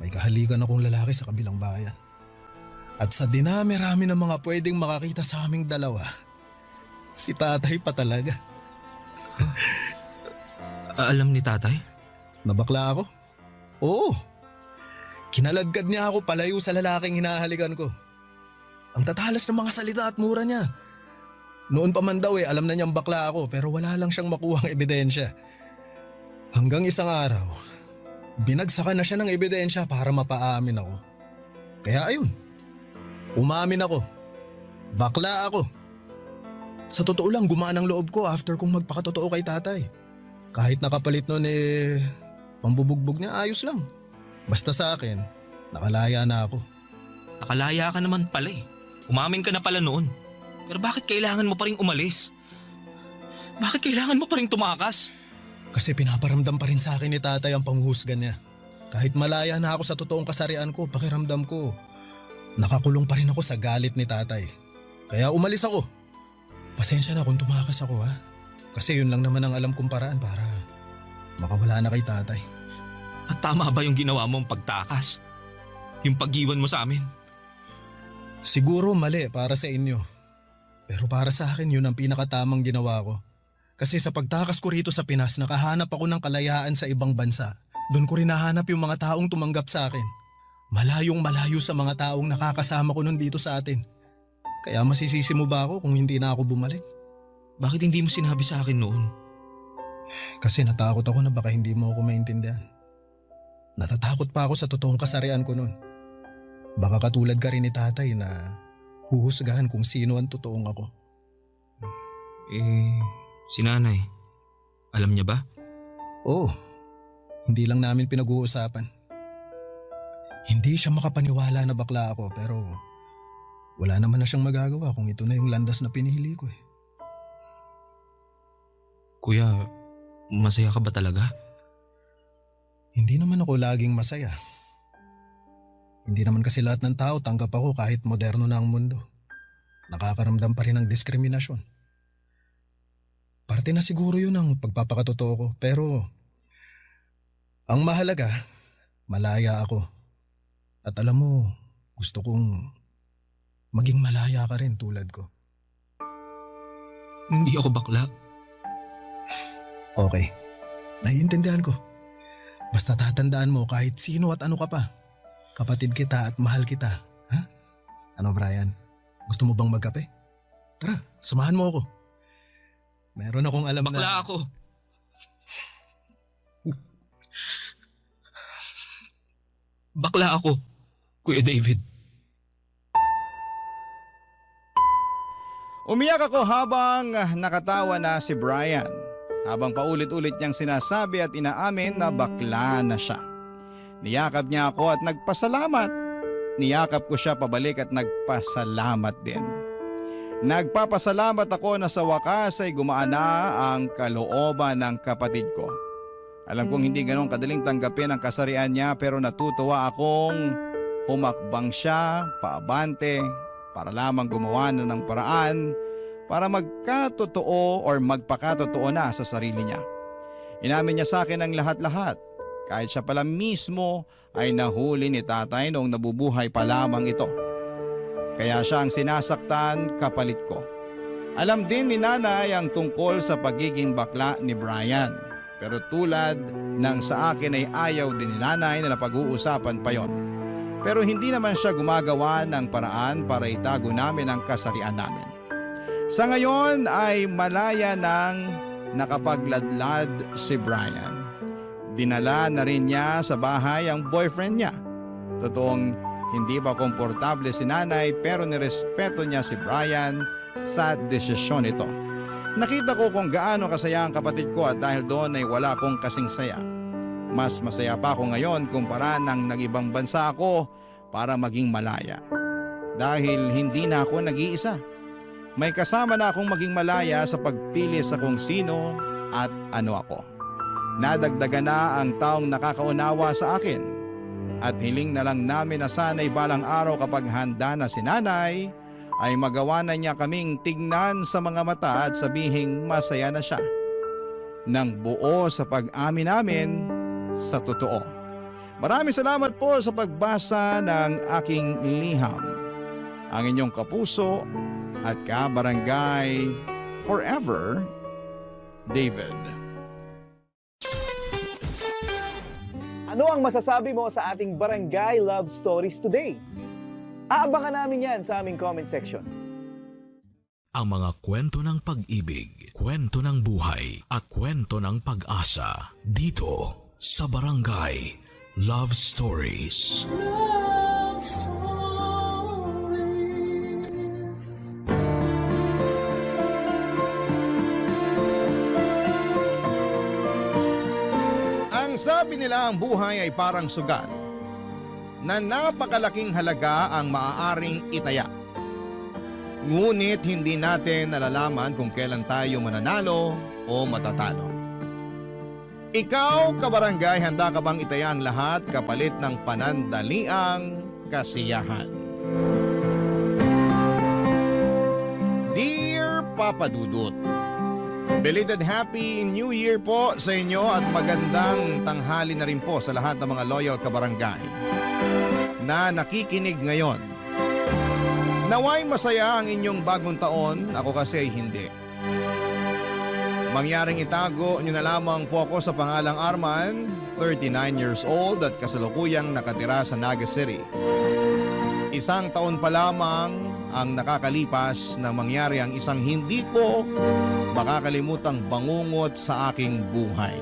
May kahalikan akong lalaki sa kabilang bayan. At sa dinami-rami ng mga pwedeng makakita sa aming dalawa, si tatay pa talaga. Alam ni tatay? Nabakla ako? Oo. Kinalagkad niya ako palayo sa lalaking hinahalikan ko. Ang tatalas ng mga salita at mura niya. Noon pa man daw alam na niyang bakla ako pero wala lang siyang makuhang ebidensya. Hanggang isang araw, binagsakan na siya ng ebidensya para mapaamin ako. Kaya ayun, umamin ako. Bakla ako. Sa totoo lang gumaan ang loob ko after kong magpakatotoo kay tatay. Kahit nakapalit nun pambubugbog niya ayos lang. Basta sa akin, nakalaya na ako. Nakalaya ka naman pala eh. Umamin ka na pala noon. Pero bakit kailangan mo pa rin umalis? Bakit kailangan mo pa rin tumakas? Kasi pinaparamdam pa rin sa akin ni tatay ang panghuhusga niya. Kahit malaya na ako sa totoong kasarian ko, pakiramdam ko, nakakulong pa rin ako sa galit ni tatay. Kaya umalis ako. Pasensya na kung tumakas ako ha. Kasi yun lang naman ang alam kong paraan para makawala na kay tatay. At tama ba yung ginawa mong pagtakas? Yung pag-iwan mo sa amin? Siguro mali para sa inyo. Pero para sa akin yun ang pinakatamang ginawa ko. Kasi sa pagtakas ko rito sa Pinas, nakahanap ako ng kalayaan sa ibang bansa. Doon ko rin nahanap yung mga taong tumanggap sa akin. Malayong malayo sa mga taong nakakasama ko nun dito sa atin. Kaya masisisi mo ba ako kung hindi na ako bumalik? Bakit hindi mo sinabi sa akin noon? Kasi natakot ako na baka hindi mo ako maintindihan. Natatakot pa ako sa totoong kasarian ko nun. Baka katulad ka rin ni tatay na huhusgahan kung sino ang totoong ako. Si nanay, alam niya ba? Oo, hindi lang namin pinag-uusapan. Hindi siya makapaniwala na bakla ako pero wala naman na siyang magagawa kung ito na yung landas na pinili ko eh. Kuya, masaya ka ba talaga? Hindi naman ako laging masaya. Hindi naman kasi lahat ng tao tanggap ako kahit moderno na ang mundo. Nakakaramdam pa rin ng diskriminasyon. Parte na siguro yun ang pagpapakatotoo ko, pero ang mahalaga, malaya ako. At alam mo, gusto kong maging malaya ka rin tulad ko. Hindi ako bakla. Okay, naiintindihan ko. Basta tatandaan mo kahit sino at ano ka pa. Kapatid kita at mahal kita. Ha? Ano Brian? Gusto mo bang magkape? Tara, samahan mo ako. Meron akong alam Bakla na... ako. Bakla ako, Kuya David. Umiyak ako habang nakatawa na si Brian. Habang paulit-ulit niyang sinasabi at inaamin na bakla na siya. Niyakap niya ako at nagpasalamat. Niyakap ko siya pabalik at nagpasalamat din. Nagpapasalamat ako na sa wakas ay gumaan na ang kalooban ng kapatid ko. Alam kong hindi ganun kadaling tanggapin ang kasarian niya pero natutuwa akong humakbang siya paabante para lamang gumawa na ng paraan para magkatotoo or magpakatotoo na sa sarili niya. Inamin niya sa akin ang lahat-lahat. Kahit siya pala mismo ay nahuli ni tatay noong nabubuhay pa lamang ito. Kaya siya ang sinasaktan kapalit ko. Alam din ni nanay ang tungkol sa pagiging bakla ni Brian. Pero tulad ng sa akin ay ayaw din ni nanay na napag-uusapan pa yon. Pero hindi naman siya gumagawa ng paraan para itago namin ang kasarian namin. Sa ngayon ay malaya nang nakapagladlad si Brian. Dinala na rin niya sa bahay ang boyfriend niya. Totoong hindi pa komportable si nanay pero nirespeto niya si Brian sa desisyon ito. Nakita ko kung gaano kasaya ang kapatid ko at dahil doon ay wala akong kasing saya. Mas masaya pa ako ngayon kumpara nang nag-ibang bansa ako para maging malaya. Dahil hindi na ako nag-iisa. May kasama na akong maging malaya sa pagpili sa kung sino at ano ako. Nadagdagan na ang taong nakakaunawa sa akin at hiling na lang namin na sana'y balang araw kapag handa na si nanay ay magawa na niya kaming tignan sa mga mata at sabihing masaya na siya. Nang buo sa pag-amin namin sa totoo. Maraming salamat po sa pagbasa ng aking liham. Ang inyong kapuso at kabarangay forever, David. Ano ang masasabi mo sa ating Barangay Love Stories today? Aabangan namin yan sa aming comment section. Ang mga kwento ng pag-ibig, kwento ng buhay at kwento ng pag-asa dito sa Barangay Love Stories. Love Stories. Ang sabi nila ang buhay ay parang sugal na napakalaking halaga ang maaaring itaya. Ngunit hindi natin nalalaman kung kailan tayo mananalo o matatalo. Ikaw, kabarangay, handa ka bang itaya ang lahat kapalit ng panandaliang kasiyahan? Dear Papa Dudut, belated Happy New Year po sa inyo at magandang tanghali na rin po sa lahat ng mga loyal kabarangay na nakikinig ngayon. Naway masaya ang inyong bagong taon, ako kasi ay hindi. Mangyaring itago nyo na lamang po ako sa pangalang Arman, 39 years old at kasalukuyang nakatira sa Naga City. Isang taon pa lamang ang nakakalipas na mangyari ang isang hindi ko makakalimutang bangungot sa aking buhay.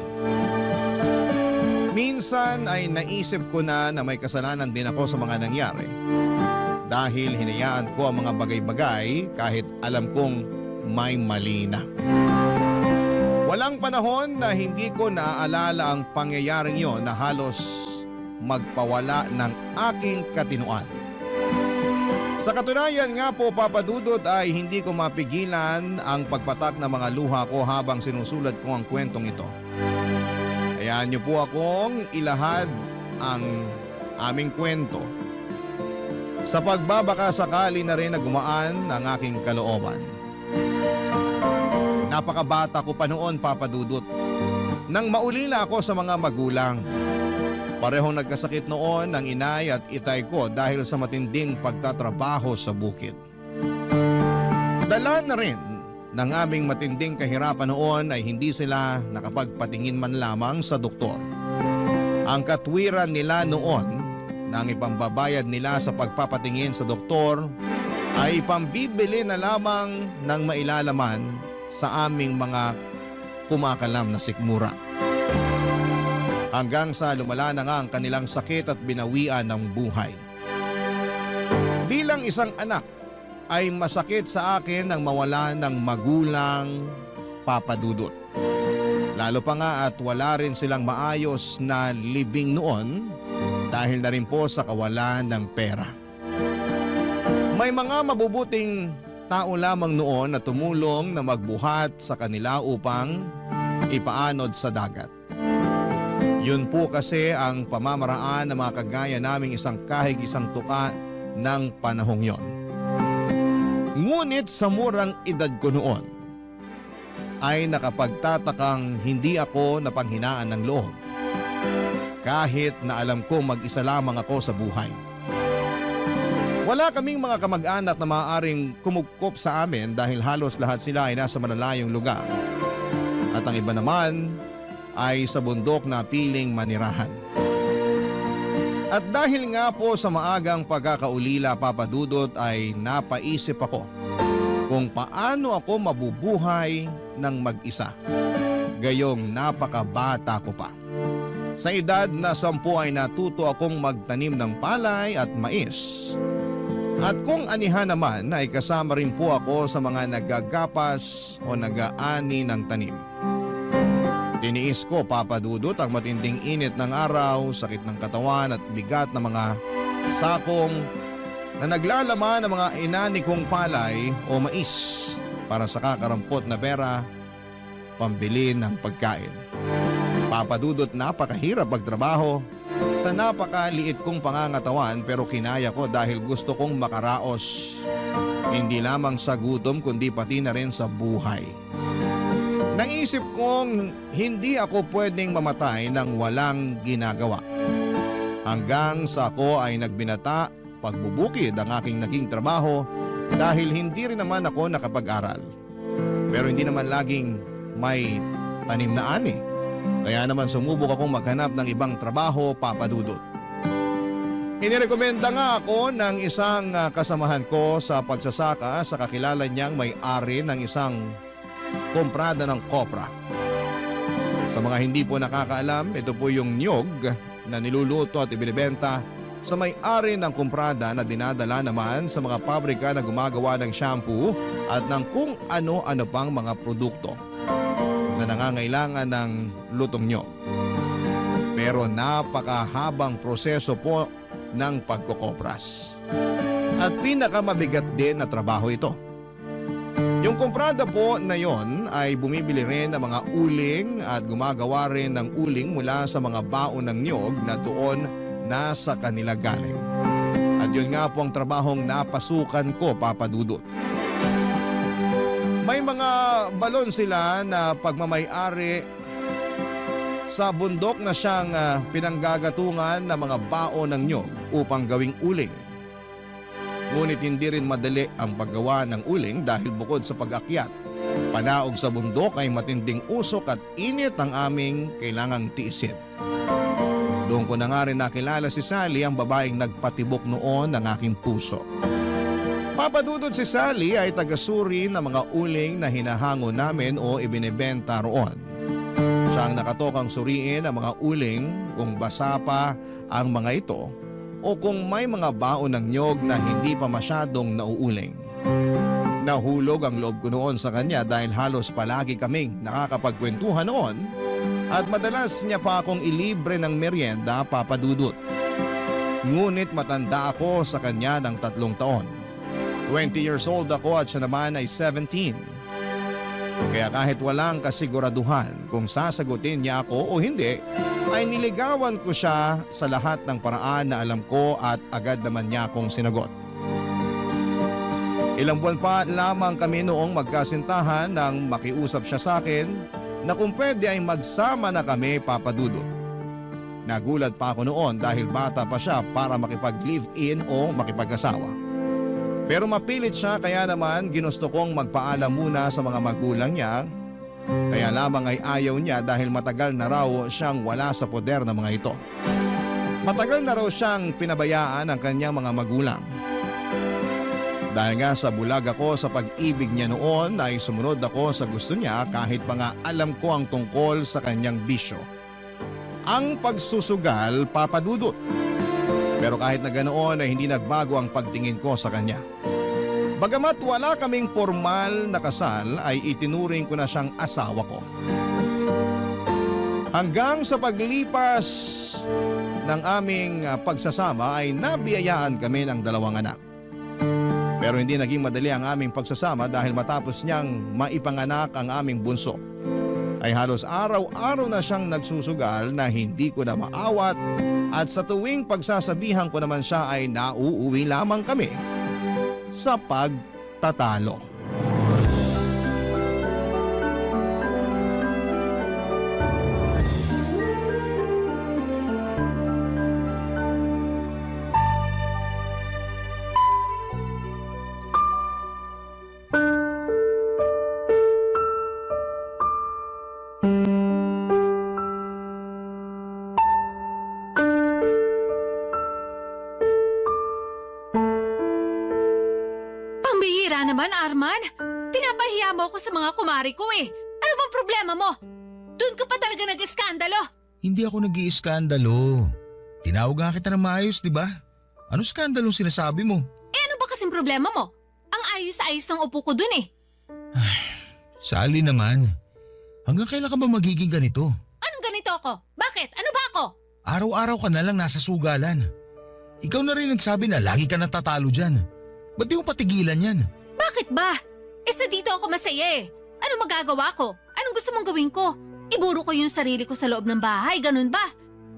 Minsan ay naisip ko na may kasalanan din ako sa mga nangyari. Dahil hinayaan ko ang mga bagay-bagay kahit alam kong may mali na. Walang panahon na hindi ko naaalala ang pangyayaring yon na halos magpawala ng aking katinuan. Sa katunayan nga po, Papa Dudut, ay hindi ko mapigilan ang pagpatak ng mga luha ko habang sinusulat ko ang kwentong ito. Hayaan niyo po akong ilahad ang aming kwento Sa pagbabaka sakali na rin na gumaan ang aking kalooban. Napakabata ko pa noon, Papa Dudut. Nang maulila ako sa mga magulang. Parehong nagkasakit noon ang inay at itay ko dahil sa matinding pagtatrabaho sa bukid. Dala na rin ng aming matinding kahirapan noon ay hindi sila nakapagpatingin man lamang sa doktor. Ang katwiran nila noon nang ipambabayad nila sa pagpapatingin sa doktor ay pambibili na lamang ng mailalaman sa aming mga kumakalam na sikmura. Hanggang sa lumala na nga ang kanilang sakit at binawian ng buhay. Bilang isang anak ay masakit sa akin ang mawala ng magulang, Papa Dudut. Lalo pa nga at wala rin silang maayos na libing noon dahil na rin po sa kawalan ng pera. May mga mabubuting tao lamang noon na tumulong na magbuhat sa kanila upang ipaanod sa dagat. Yun po kasi ang pamamaraan ng mga kagaya naming isang kahig isang tuka ng panahong yon. Ngunit sa murang edad ko noon ay nakapagtatakang hindi ako napanghinaan ng loob. Kahit na alam ko mag-isa lamang ako sa buhay. Wala kaming mga kamag-anak na maaaring kumupkop sa amin dahil halos lahat sila ay nasa malalayong lugar. At ang iba naman ay sa bundok na piling manirahan. At dahil nga po sa maagang pagkakaulila, Papa Dudut, ay napaisip ako kung paano ako mabubuhay ng mag-isa. Gayong napakabata ko pa. Sa edad na 10 ay natuto akong magtanim ng palay at mais. At kung anihan naman ay kasama rin po ako sa mga nagagapas o nag-aani ng tanim. Tiniis ko, Papa Dudut, ang matinding init ng araw, sakit ng katawan at bigat na mga sakong na naglalaman ng mga inani kong palay o mais para sa kakarampot na pera, pambili ng pagkain. Papa Dudut, napakahirap magtrabaho sa napakaliit kong pangangatawan pero kinaya ko dahil gusto kong makaraos. Hindi lamang sa gutom kundi pati na rin sa buhay. Naisip kong hindi ako pwedeng mamatay nang walang ginagawa. Hanggang sa ako ay nagbinata, pagbubukid ang aking naging trabaho dahil hindi rin naman ako nakapag-aral. Pero hindi naman laging may tanim na ani. Kaya naman sumubok akong maghanap ng ibang trabaho, Papa Dudut. Inirekomenda nga ako ng isang kasamahan ko sa pagsasaka sa kakilala niyang may-ari ng isang komprada ng kopra. Sa mga hindi po nakakaalam, ito po yung niyog na niluluto at ibinibenta sa may-ari ng komprada na dinadala naman sa mga pabrika na gumagawa ng shampoo at ng kung ano-ano pang mga produkto na nangangailangan ng lutong niyog. Pero napakahabang proseso po ng pagkokopras. At pinakamabigat din na trabaho ito. Yung komprada po na yon ay bumibili rin ng mga uling at gumagawa rin ng uling mula sa mga baon ng niyog na doon nasa kanila galing. At yun nga po ang trabahong napasukan ko, Papa Dudut. May mga balon sila na pagmamay-ari sa bundok na siyang pinanggagatungan ng mga baon ng niyog upang gawing uling. Ngunit hindi rin madali ang paggawa ng uling dahil bukod sa pag-akyat, panaog sa bundok ay matinding usok at init ang aming kailangang tiisin. Doon ko na nga rin nakilala si Sally, ang babaeng nagpatibok noon ng aking puso. Papa Dudut, si Sally ay tagasuri ng mga uling na hinahango namin o ibinebenta roon. Siya ang nakatokang suriin ang mga uling kung basa pa ang mga ito o kung may mga baon ng niyog na hindi pa masyadong nauuling. Nahulog ang loob ko noon sa kanya dahil halos palagi kaming nakakapagkwentuhan noon at madalas niya pa akong ilibre ng merienda, Papa Dudut. Ngunit matanda ako sa kanya ng 3 taon. 20 years old ako at siya naman ay 17. Kaya kahit walang kasiguraduhan kung sasagutin niya ako o hindi, ay niligawan ko siya sa lahat ng paraan na alam ko at agad naman niya akong sinagot. Ilang buwan pa lamang kami noong magkasintahan nang makiusap siya sa akin na kung pwede ay magsama na kami, Papa Dudut. Nagulat pa ako noon dahil bata pa siya para makipag-live-in o makipag-asawa. Pero mapilit siya kaya naman ginusto kong magpaalam muna sa mga magulang niya. Kaya lamang ay ayaw niya dahil matagal na raw siyang wala sa poder ng mga ito. Matagal na raw siyang pinabayaan ng kanyang mga magulang. Dahil nga sa bulag ako sa pag-ibig niya noon ay sumunod ako sa gusto niya kahit pa nga alam ko ang tungkol sa kanyang bisyo. Ang pagsusugal, Papa Dudut. Pero kahit na ganoon ay hindi nagbago ang pagtingin ko sa kanya. Bagamat wala kaming formal na kasal ay itinuring ko na siyang asawa ko. Hanggang sa paglipas ng aming pagsasama ay nabiyayaan kami ng 2 anak. Pero hindi naging madali ang aming pagsasama dahil matapos niyang maipanganak ang aming bunso, ay halos araw-araw na siyang nagsusugal na hindi ko na maawat at sa tuwing pagsasabihan ko naman siya ay nauuwi lamang kami sa pagtatalo. Pambihira naman, Arman. Pinapahiya mo ako sa mga kumari ko eh. Ano bang problema mo? Doon ka pa talaga nag-iskandalo. Hindi ako nag-iiskandalo. Tinawag nga kita ng maayos, di ba? Ano skandalong sinasabi mo? Eh ano ba kasing problema mo? Ang ayos-ayos ng upo ko dun eh. Sally naman. Hanggang kailan ka ba magiging ganito? Anong ganito ako? Bakit? Ano ba ako? Araw-araw ka na lang nasa sugalan. Ikaw na rin nagsabi na lagi ka natatalo dyan. Ba't di mo patigilan yan? Bakit ba? Sa dito ako masaya eh. Ano magagawa ko? Anong gusto mong gawin ko? Iburo ko yung sarili ko sa loob ng bahay, ganun ba?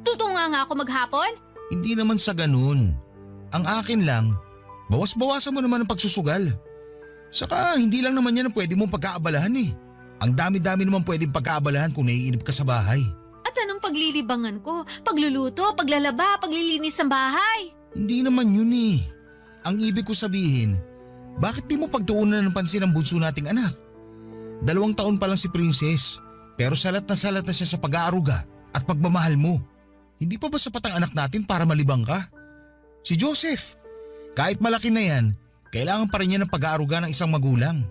Tutunga nga ako maghapon? Hindi naman sa ganun. Ang akin lang, bawas-bawasan mo naman ang pagsusugal. Saka hindi lang naman yan ang pwede mong pagkaabalahan eh. Ang dami-dami naman pwedeng pagkaabalahan kung naiinip ka sa bahay. At anong paglilibangan ko? Pagluluto, paglalaba, paglilinis ng bahay? Hindi naman yun eh. Ang ibig ko sabihin, bakit di mo pagtuunan ng pansin ang bunso nating anak? 2 taon pa lang si Princess, pero salat na siya sa pag-aaruga at pagmamahal mo. Hindi pa ba sapat ang anak natin para malibang ka? Si Joseph, kahit malaki na yan, kailangan pa rin niya ng pag-aaruga ng isang magulang.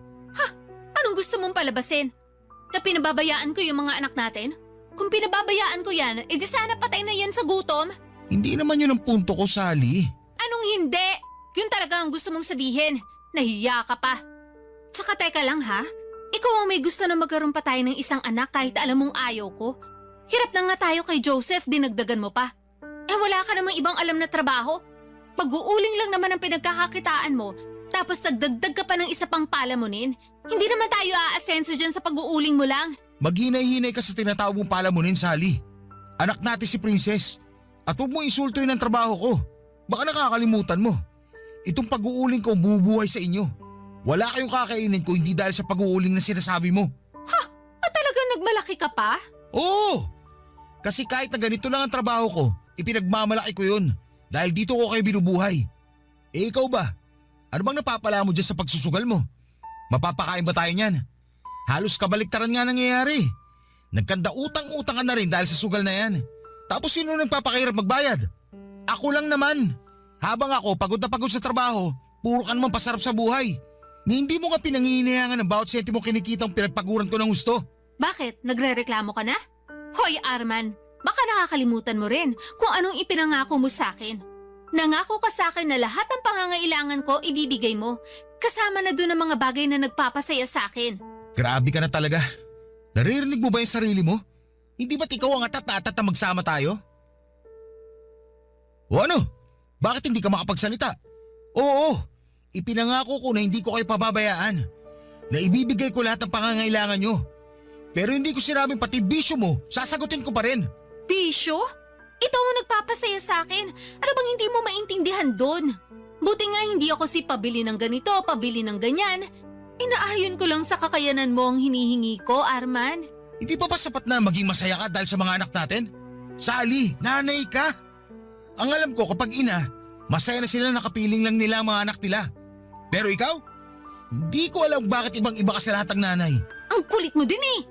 Anong gusto mong palabasin? Na pinababayaan ko yung mga anak natin? Kung pinababayaan ko yan, edi sana patay na yan sa gutom. Hindi naman yun ang punto ko, Sally. Anong hindi? Yun talaga ang gusto mong sabihin. Nahiya ka pa. Tsaka teka lang ha, ikaw ang may gusto na magkaroon pa tayo ng isang anak kahit alam mong ayaw ko. Hirap na nga tayo kay Joseph, dinagdagan mo pa. Eh wala ka namang ibang alam na trabaho. Pag-uuling lang naman ang pinagkakakitaan mo, tapos nagdagdag ka pa ng isa pang palamunin. Hindi naman tayo aasenso dyan sa pag-uuling mo lang. Maghinay-hinay ka sa tinatawag mong palamunin, Sally. Anak natin si Princess. At huwag mo insultuin ang trabaho ko. Baka nakakalimutan mo. Itong pag-uuling ko bubuhay sa inyo. Wala kayong kakainin ko hindi dahil sa pag-uuling na sinasabi mo. At talagang nagmalaki ka pa? Oo! Kasi kahit na ganito lang ang trabaho ko, ipinagmamalaki ko yun. Dahil dito ko kayo binubuhay. Eh ikaw ba? Ano bang napapala mo dyan sa pagsusugal mo? Mapapakain ba tayo niyan? Halos kabaliktaran nga nangyayari. Nagkanda utang-utang ka na rin dahil sa sugal na yan. Tapos sino nagpapakahirap magbayad? Ako lang naman. Habang ako pagod na pagod sa trabaho, puro ka naman pasarap sa buhay. Ni hindi mo nga pinangihinayangan ng bawat sentimo kinikitang pinagpaguran ko ng gusto. Bakit? Nagre-reklamo ka na? Hoy Arman, baka nakakalimutan mo rin kung anong ipinangako mo sa akin. Nangako ka sa akin na lahat ng pangangailangan ko ibibigay mo. Kasama na doon ang mga bagay na nagpapasaya sa akin. Grabe ka na talaga. Naririnig mo ba yung sarili mo? Hindi ba't ikaw ang atat na atat na magsama tayo? O ano? Bakit hindi ka makapagsalita? Oo, ipinangako ko na hindi ko kayo pababayaan. na ibibigay ko lahat ng pangangailangan nyo. Pero hindi ko sinabing pati bisyo mo, sasagutin ko pa rin. Bisyo? Ito ang nagpapasaya sa akin. Ano bang hindi mo maintindihan doon? Buti nga hindi ako si pabili ng ganito, pabili ng ganyan. Inaayon ko lang sa kakayanan mo ang hinihingi ko, Arman. Hindi pa ba sapat na maging masaya ka dahil sa mga anak natin? Sally, nanay ka. Ang alam ko kapag ina, masaya na sila nakapiling lang nila ang mga anak nila. Pero ikaw? Hindi ko alam bakit ibang-iba ka sa lahat ng nanay. Ang kulit mo din eh.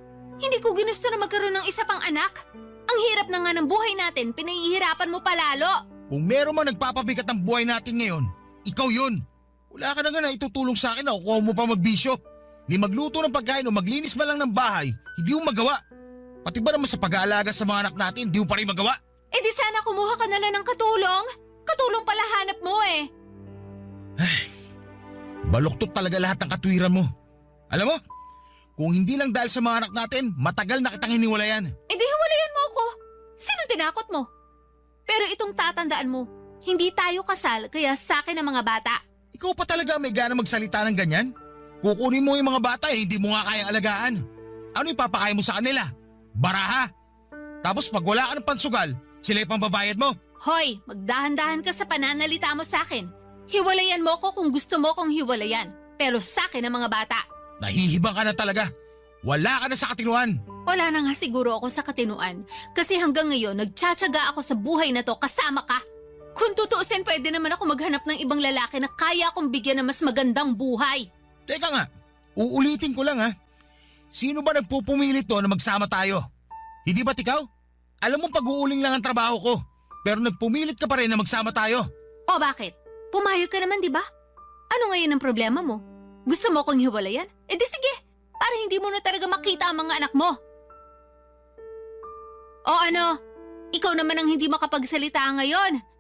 Hindi ko ginusto na magkaroon ng isa pang anak. Ang hirap na nga ng buhay natin, pinahihirapan mo palalo. Kung meron man nagpapabigat ang buhay natin ngayon, ikaw yun. Wala ka na nga na itutulong sa akin na kukuha mo pa magbisyo. Ni magluto ng pagkain o maglinis man lang ng bahay, hindi mo magawa. Pati ba naman sa pag-aalaga sa mga anak natin, hindi mo pa rin magawa? Eh di sana kumuha ka na lang ng katulong. Katulong pala hanap mo eh. Baluktot talaga lahat ng katwiran mo. Alam mo, kung hindi lang dahil sa mga anak natin, matagal na kitang hiniwalayan. Eh di hiwalayan mo ako. Sino tinakot mo? Pero itong tatandaan mo, hindi tayo kasal kaya sa akin ang mga bata. Ikaw pa talaga may gana magsalita ng ganyan? Kukunin mo yung mga bata eh, hindi mo nga kayang alagaan. Ano ipapakain mo sa kanila? Baraha? Tapos pag wala ka ng pansugal, sila yung pambabayad mo? Hoy, magdahan-dahan ka sa pananalita mo sa akin. Hiwalayan mo ko kung gusto mo kong hiwalayan. Pero sa akin ang mga bata. Nahihibang ka na talaga. Wala ka na sa katinuan. Wala na nga siguro ako sa katinuan. Kasi hanggang ngayon, nagtsatsaga ako sa buhay na to kasama ka. Kung tutuusin, pwede naman ako maghanap ng ibang lalaki na kaya akong bigyan ng mas magandang buhay. Teka nga, uulitin ko lang ha. Sino ba nagpupumilit to na magsama tayo? Hindi ba't ikaw? Alam mo pag-uuling lang ang trabaho ko. Pero nagpumilit ka pa rin na magsama tayo. O bakit? Pumayag ka naman, di ba? Ano ngayon ang problema mo? Gusto mo kong hiwalayan? Eh di sige, para hindi mo na talaga makita ang mga anak mo. O ano? Ikaw naman ang hindi makapagsalita ngayon.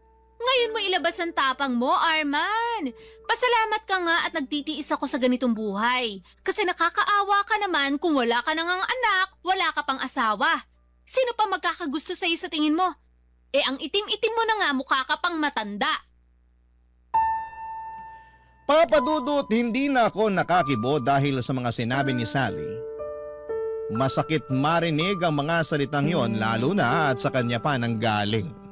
Ngayon mo ilabas ang tapang mo, Arman. Pasalamat ka nga at nagtitiis ako sa ganitong buhay. Kasi nakakaawa ka naman kung wala ka nang anak, wala ka pang asawa. Sino pa magkakagusto sa'yo sa tingin mo? Eh ang itim-itim mo na nga, mukha ka pang matanda. Papa Dudut, hindi na ako nakakibo dahil sa mga sinabi ni Sally. Masakit marinig ang mga salitang yon lalo na at sa kanya pa nang galing.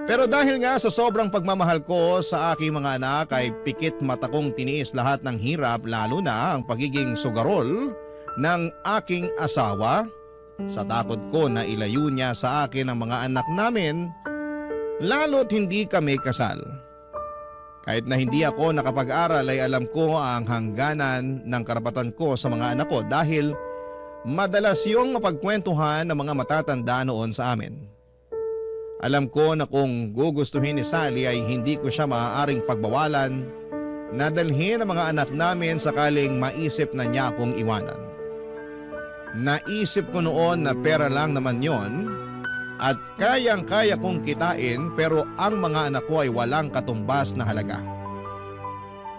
Pero dahil nga sa sobrang pagmamahal ko sa aking mga anak ay pikit mata kong tiniis lahat ng hirap lalo na ang pagiging sugarol ng aking asawa sa takot ko na ilayo niya sa akin ang mga anak namin lalo't hindi kami kasal. Kahit na hindi ako nakapag-aral ay alam ko ang hangganan ng karapatan ko sa mga anak ko dahil madalas yung mapagkwentuhan ng mga matatanda noon sa amin. Alam ko na kung gugustuhin ni Sally ay hindi ko siya maaaring pagbawalan na dalhin ang mga anak namin sakaling maisip na niya akong iwanan. Naisip ko noon na pera lang naman yon at kayang-kaya kong kitain pero ang mga anak ko ay walang katumbas na halaga.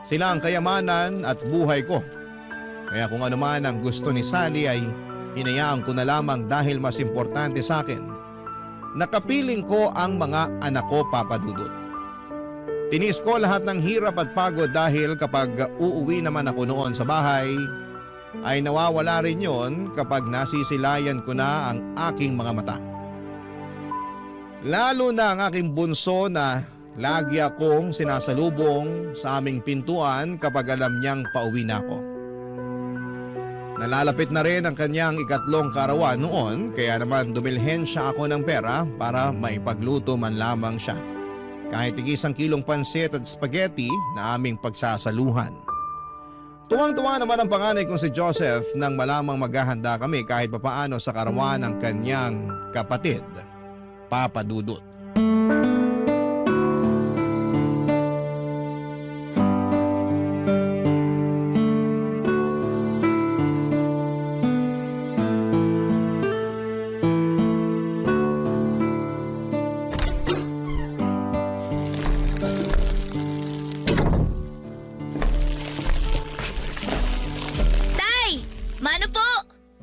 Sila ang kayamanan at buhay ko. Kaya kung ano man ang gusto ni Sally ay hinayaan ko na lamang dahil mas importante sa akin. Nakapiling ko ang mga anak ko, Papa Dudut. Tinis ko lahat ng hirap at pagod dahil kapag uuwi naman ako noon sa bahay, ay nawawala rin yon kapag nasisilayan ko na ang aking mga mata. Lalo na ang aking bunso na lagi akong sinasalubong sa aming pintuan kapag alam niyang pauwi na ako. Nalalapit na rin ang kanyang ikatlong karawan noon kaya naman dumilhen siya ako ng pera para maipagluto man lamang siya. Kahit tig-1 kilong pansit at spaghetti na aming pagsasaluhan. Tuwang-tuwa naman ang panganay kong si Joseph nang malamang maghahanda kami kahit papaano sa karawan ng kanyang kapatid, Papa Dudut.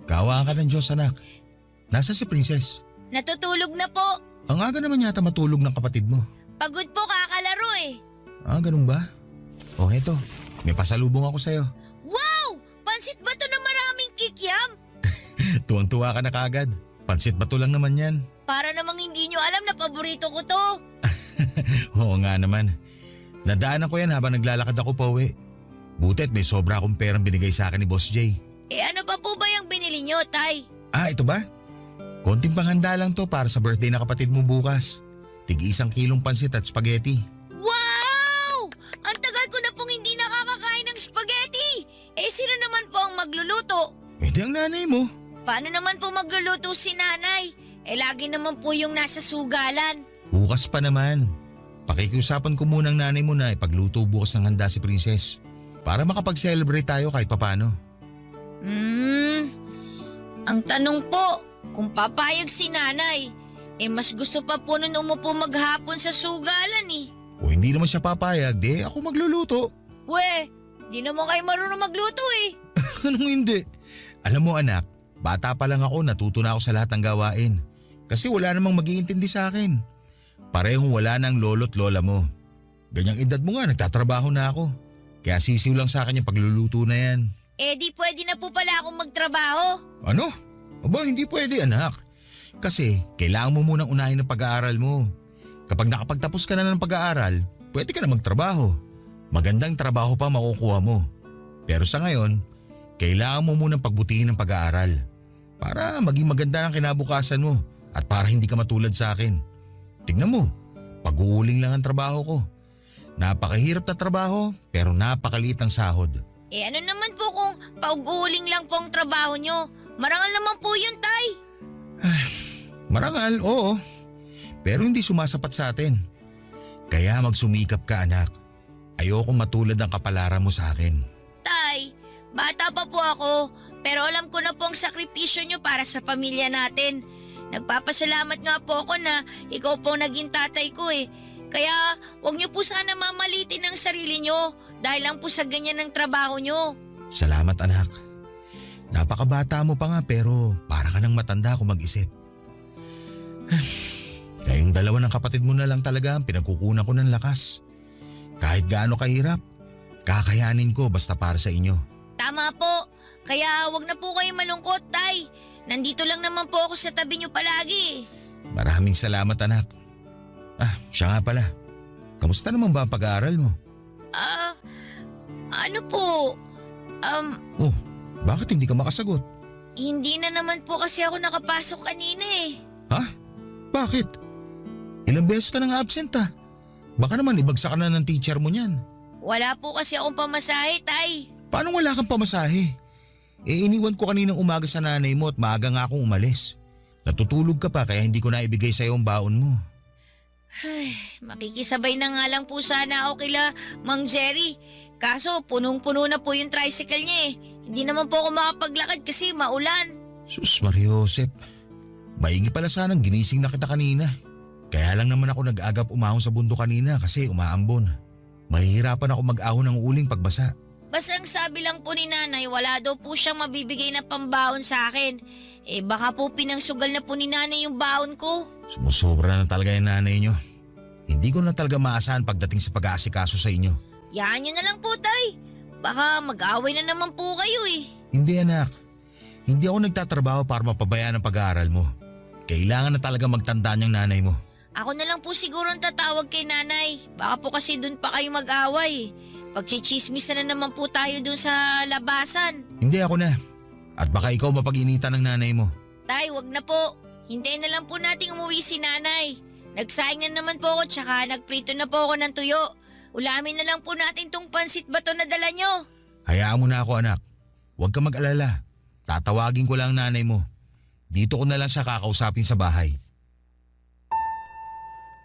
Kawa ka ng Diyos, anak. Nasa si Princess? Natutulog na po. Ang aga naman yata matulog ng kapatid mo. Pagod po kakalaro eh. Ah, ganun ba? Oh, eto. May pasalubong ako sa'yo. Wow! Tuwang-tuwa ka na kagad. Pansit bato lang naman yan. Para namang hindi nyo alam na paborito ko to. Oo nga naman. Nadaanan ko yan habang naglalakad ako pa uwi. Butit may sobra akong perang binigay sa akin ni Boss Jay. Ano pa po ba yung binili nyo, Tay? Ah, ito ba? Konting panghanda lang to para sa birthday na kapatid mo bukas. Tig-1 kilong pansit at spaghetti. Wow! Ang tagal ko na pong hindi nakakakain ng spaghetti. Sino naman po ang magluluto? Hindi ang nanay mo. Paano naman po magluluto si nanay? Lagi naman po yung nasa sugalan. Bukas pa naman. Pakikiusapan ko munang nanay mo na ipagluto bukas ng handa si Princess. Para makapag-celebrate tayo kahit papano. Ang tanong po, kung papayag si nanay, mas gusto pa po nun umupo maghapon sa sugalan eh. O hindi naman siya papayag, di ako magluluto. We, di naman kayo marunong magluto eh. Anong hindi? Alam mo anak, bata pa lang ako natuto na ako sa lahat ng gawain. Kasi wala namang mag-iintindi sa akin. Parehong wala ng lolo't lola mo. Ganyang edad mo nga, nagtatrabaho na ako. Kaya sisiw lang sa akin yung pagluluto na yan. Di pwede na po pala akong magtrabaho. Ano? Aba, hindi pwede anak. Kasi kailangan mo munang unahin ang pag-aaral mo. Kapag nakapagtapos ka na ng pag-aaral, pwede ka na magtrabaho. Magandang trabaho pa makukuha mo. Pero sa ngayon, kailangan mo munang pagbutihin ng pag-aaral. Para maging maganda ang kinabukasan mo at para hindi ka matulad sa akin. Tingnan mo, pag-uuling lang ang trabaho ko. Napakahirap na trabaho pero napakaliit ang sahod. Ano naman po kung pag-uuling lang po ang trabaho nyo? Marangal naman po yun, Tay. Marangal, oo. Pero hindi sumasapat sa atin. Kaya magsumikap ka anak. Ayokong matulad ang kapalaran mo sa akin. Tay, bata pa po ako, pero alam ko na po ang sakripisyo nyo para sa pamilya natin. Nagpapasalamat nga po ako na ikaw po naging tatay ko eh. Kaya huwag niyo po sana mamalitin ang sarili niyo dahil lang po sa ganyan ng trabaho niyo. Salamat anak. Napakabata mo pa nga pero para ka nang matanda kung mag-isip. Kayong dalawa ng kapatid mo na lang talaga ang pinagkukunan ko ng lakas. Kahit gaano kahirap, kakayanin ko basta para sa inyo. Tama po. Kaya huwag na po kayo malungkot, Tay. Nandito lang naman po ako sa tabi niyo palagi. Maraming salamat anak. Siya nga pala. Kamusta naman ba ang pag-aaral mo? Ano po? Oh, bakit hindi ka makasagot? Hindi na naman po kasi ako nakapasok kanina eh. Ha? Bakit? Ilang beses ka nang absent Baka naman ibagsak ka na ng teacher mo niyan. Wala po kasi akong pamasahe, Tay. Paano wala kang pamasahe? Iniwan ko kaninang umaga sa nanay mo at maaga nga akong umalis. Natutulog ka pa kaya hindi ko na ibigay sa'yo ang baon mo. Makikisabay na nga lang po sana ako kila Mang Jerry. Kaso punong-puno na po yung tricycle niya eh. Hindi naman po ako makapaglakad kasi maulan. Sus Mariosep, maigi pala sanang ginising na kita kanina. Kaya lang naman ako nag-agap umahon sa bundok kanina kasi umaambon. Mahihirapan ako mag-ahon ng uling pagbasa. Basta ang sabi lang po ni nanay, wala daw po siyang mabibigay na pambaon sa akin. Baka po pinangsugal na po ni nanay yung baon ko. Sumusobra na talaga yung nanay nyo. Hindi ko na talaga maasahan pagdating sa pag-aasikaso sa inyo. Yahan nyo na lang po, Tay. Baka mag-away na naman po kayo eh. Hindi anak. Hindi ako nagtatrabaho para mapabayaan ang pag-aaral mo. Kailangan na talaga magtanda niyang nanay mo. Ako na lang po siguro ang tatawag kay nanay. Baka po kasi dun pa kayo mag-away. Pagchichismis na naman po tayo dun sa labasan. Hindi ako na. At baka ikaw mapag-initan ng nanay mo. Tay, wag na po. Hintayin na lang po nating umuwi si nanay. Nagsaing na naman po ako tsaka nagprito na po ako ng tuyo. Ulamin na lang po natin tong pansit bato na dala nyo. Hayaan mo na ako anak. Huwag ka mag-alala. Tatawagin ko lang ang nanay mo. Dito ko na lang siya kakausapin sa bahay.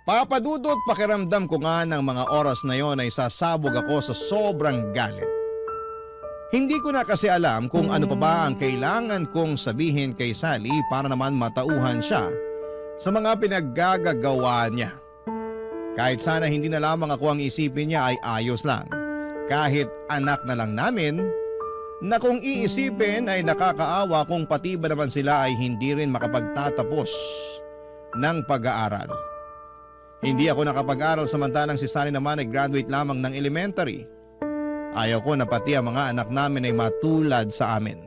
Papadudot pakiramdam ko nga ng mga oras na yon ay sasabog ako sa sobrang galit. Hindi ko na kasi alam kung ano pa ba ang kailangan kong sabihin kay Sally para naman matauhan siya sa mga pinaggagawa niya. Kahit sana hindi na lamang ako ang isipin niya ay ayos lang. Kahit anak na lang namin, na kung iisipin ay nakakaawa kung pati ba naman sila ay hindi rin makapagtatapos ng pag-aaral. Hindi ako nakapag-aral samantalang si Sally naman ay graduate lamang ng elementary. Ayaw ko na pati ang mga anak namin ay matulad sa amin.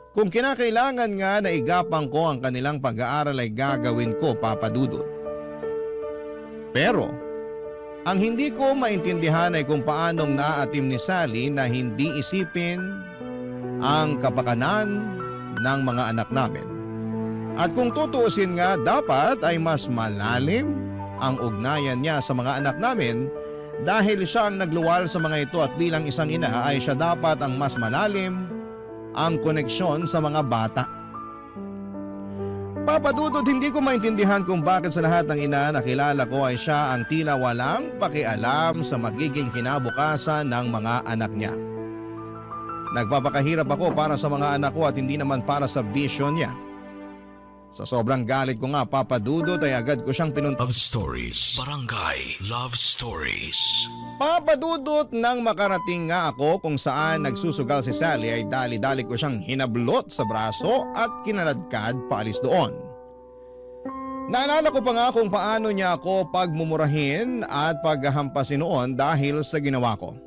Kung kinakailangan nga na igapang ko ang kanilang pag-aaral ay gagawin ko, Papa Dudut. Pero, ang hindi ko maintindihan ay kung paanong naaatim ni Sally na hindi isipin ang kapakanan ng mga anak namin. At kung tutuusin nga, dapat ay mas malalim ang ugnayan niya sa mga anak namin dahil siya ang nagluwal sa mga ito at bilang isang ina ay siya dapat ang mas malalim ang koneksyon sa mga bata. Papa Dudut, hindi ko maintindihan kung bakit sa lahat ng ina na kilala ko ay siya ang tila walang pakialam sa magiging kinabukasan ng mga anak niya. Nagpapakahirap ako para sa mga anak ko at hindi naman para sa bisyon niya. Sa sobrang galit ko nga, Papa Dudut, ay agad ko siyang pinunta. Love Stories. Barangay Love Stories. Papa Dudut, nang makarating nga ako kung saan nagsusugal si Sally ay dali-dali ko siyang hinablot sa braso at kinaladkad paalis doon. Naalala ko pa nga kung paano niya ako pagmumurahin at paghahampasin noon dahil sa ginawa ko.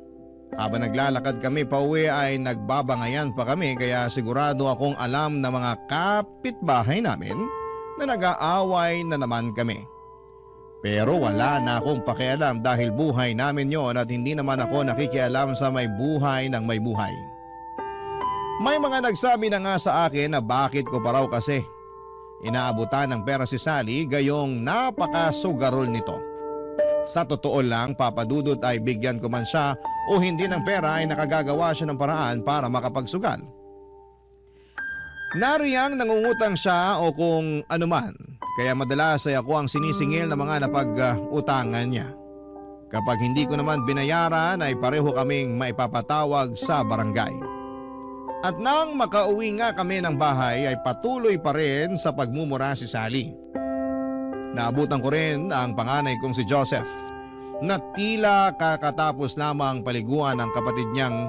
Habang naglalakad kami pauwi ay nagbabangayan pa kami kaya sigurado akong alam ng mga kapitbahay namin na nag-aaway na naman kami. Pero wala na akong pakialam dahil buhay namin yon at hindi naman ako nakikialam sa may buhay ng may buhay. May mga nagsabi na nga sa akin na bakit ko pa raw kasi inaabutan ng pera si Sally gayong napakasugarol nito. Sa totoo lang, Papa Dudut, ay bigyan ko man siya o hindi ng pera ay nakagagawa siya ng paraan para makapagsugal. Nariyang nangungutang siya o kung anuman, kaya madalas ay ako ang sinisingil ng mga napag-utangan niya. Kapag hindi ko naman binayaran ay pareho kaming maipapatawag sa barangay. At nang makauwi nga kami ng bahay ay patuloy pa rin sa pagmumura si Sally. Naabutan ko rin ang panganay kong si Joseph na tila kakatapos lamang paliguan ng kapatid niyang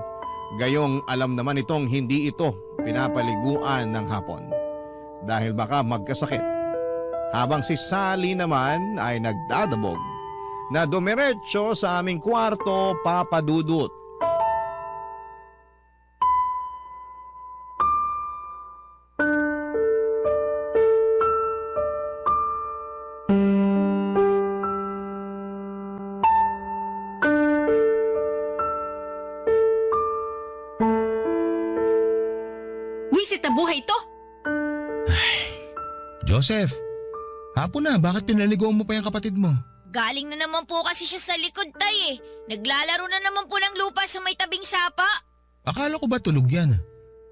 gayong alam naman itong hindi ito pinapaliguan ng hapon dahil baka magkasakit. Habang si Sally naman ay nagdadabog na dumiretso sa aming kwarto, Papa Dudut. Wisit na buhay to! Joseph, hapon na, bakit pinaliguan mo pa yung kapatid mo? Galing na naman po kasi siya sa likod, tay eh. Naglalaro na naman po ng lupa sa may tabing sapa. Akala ko ba tulog yan?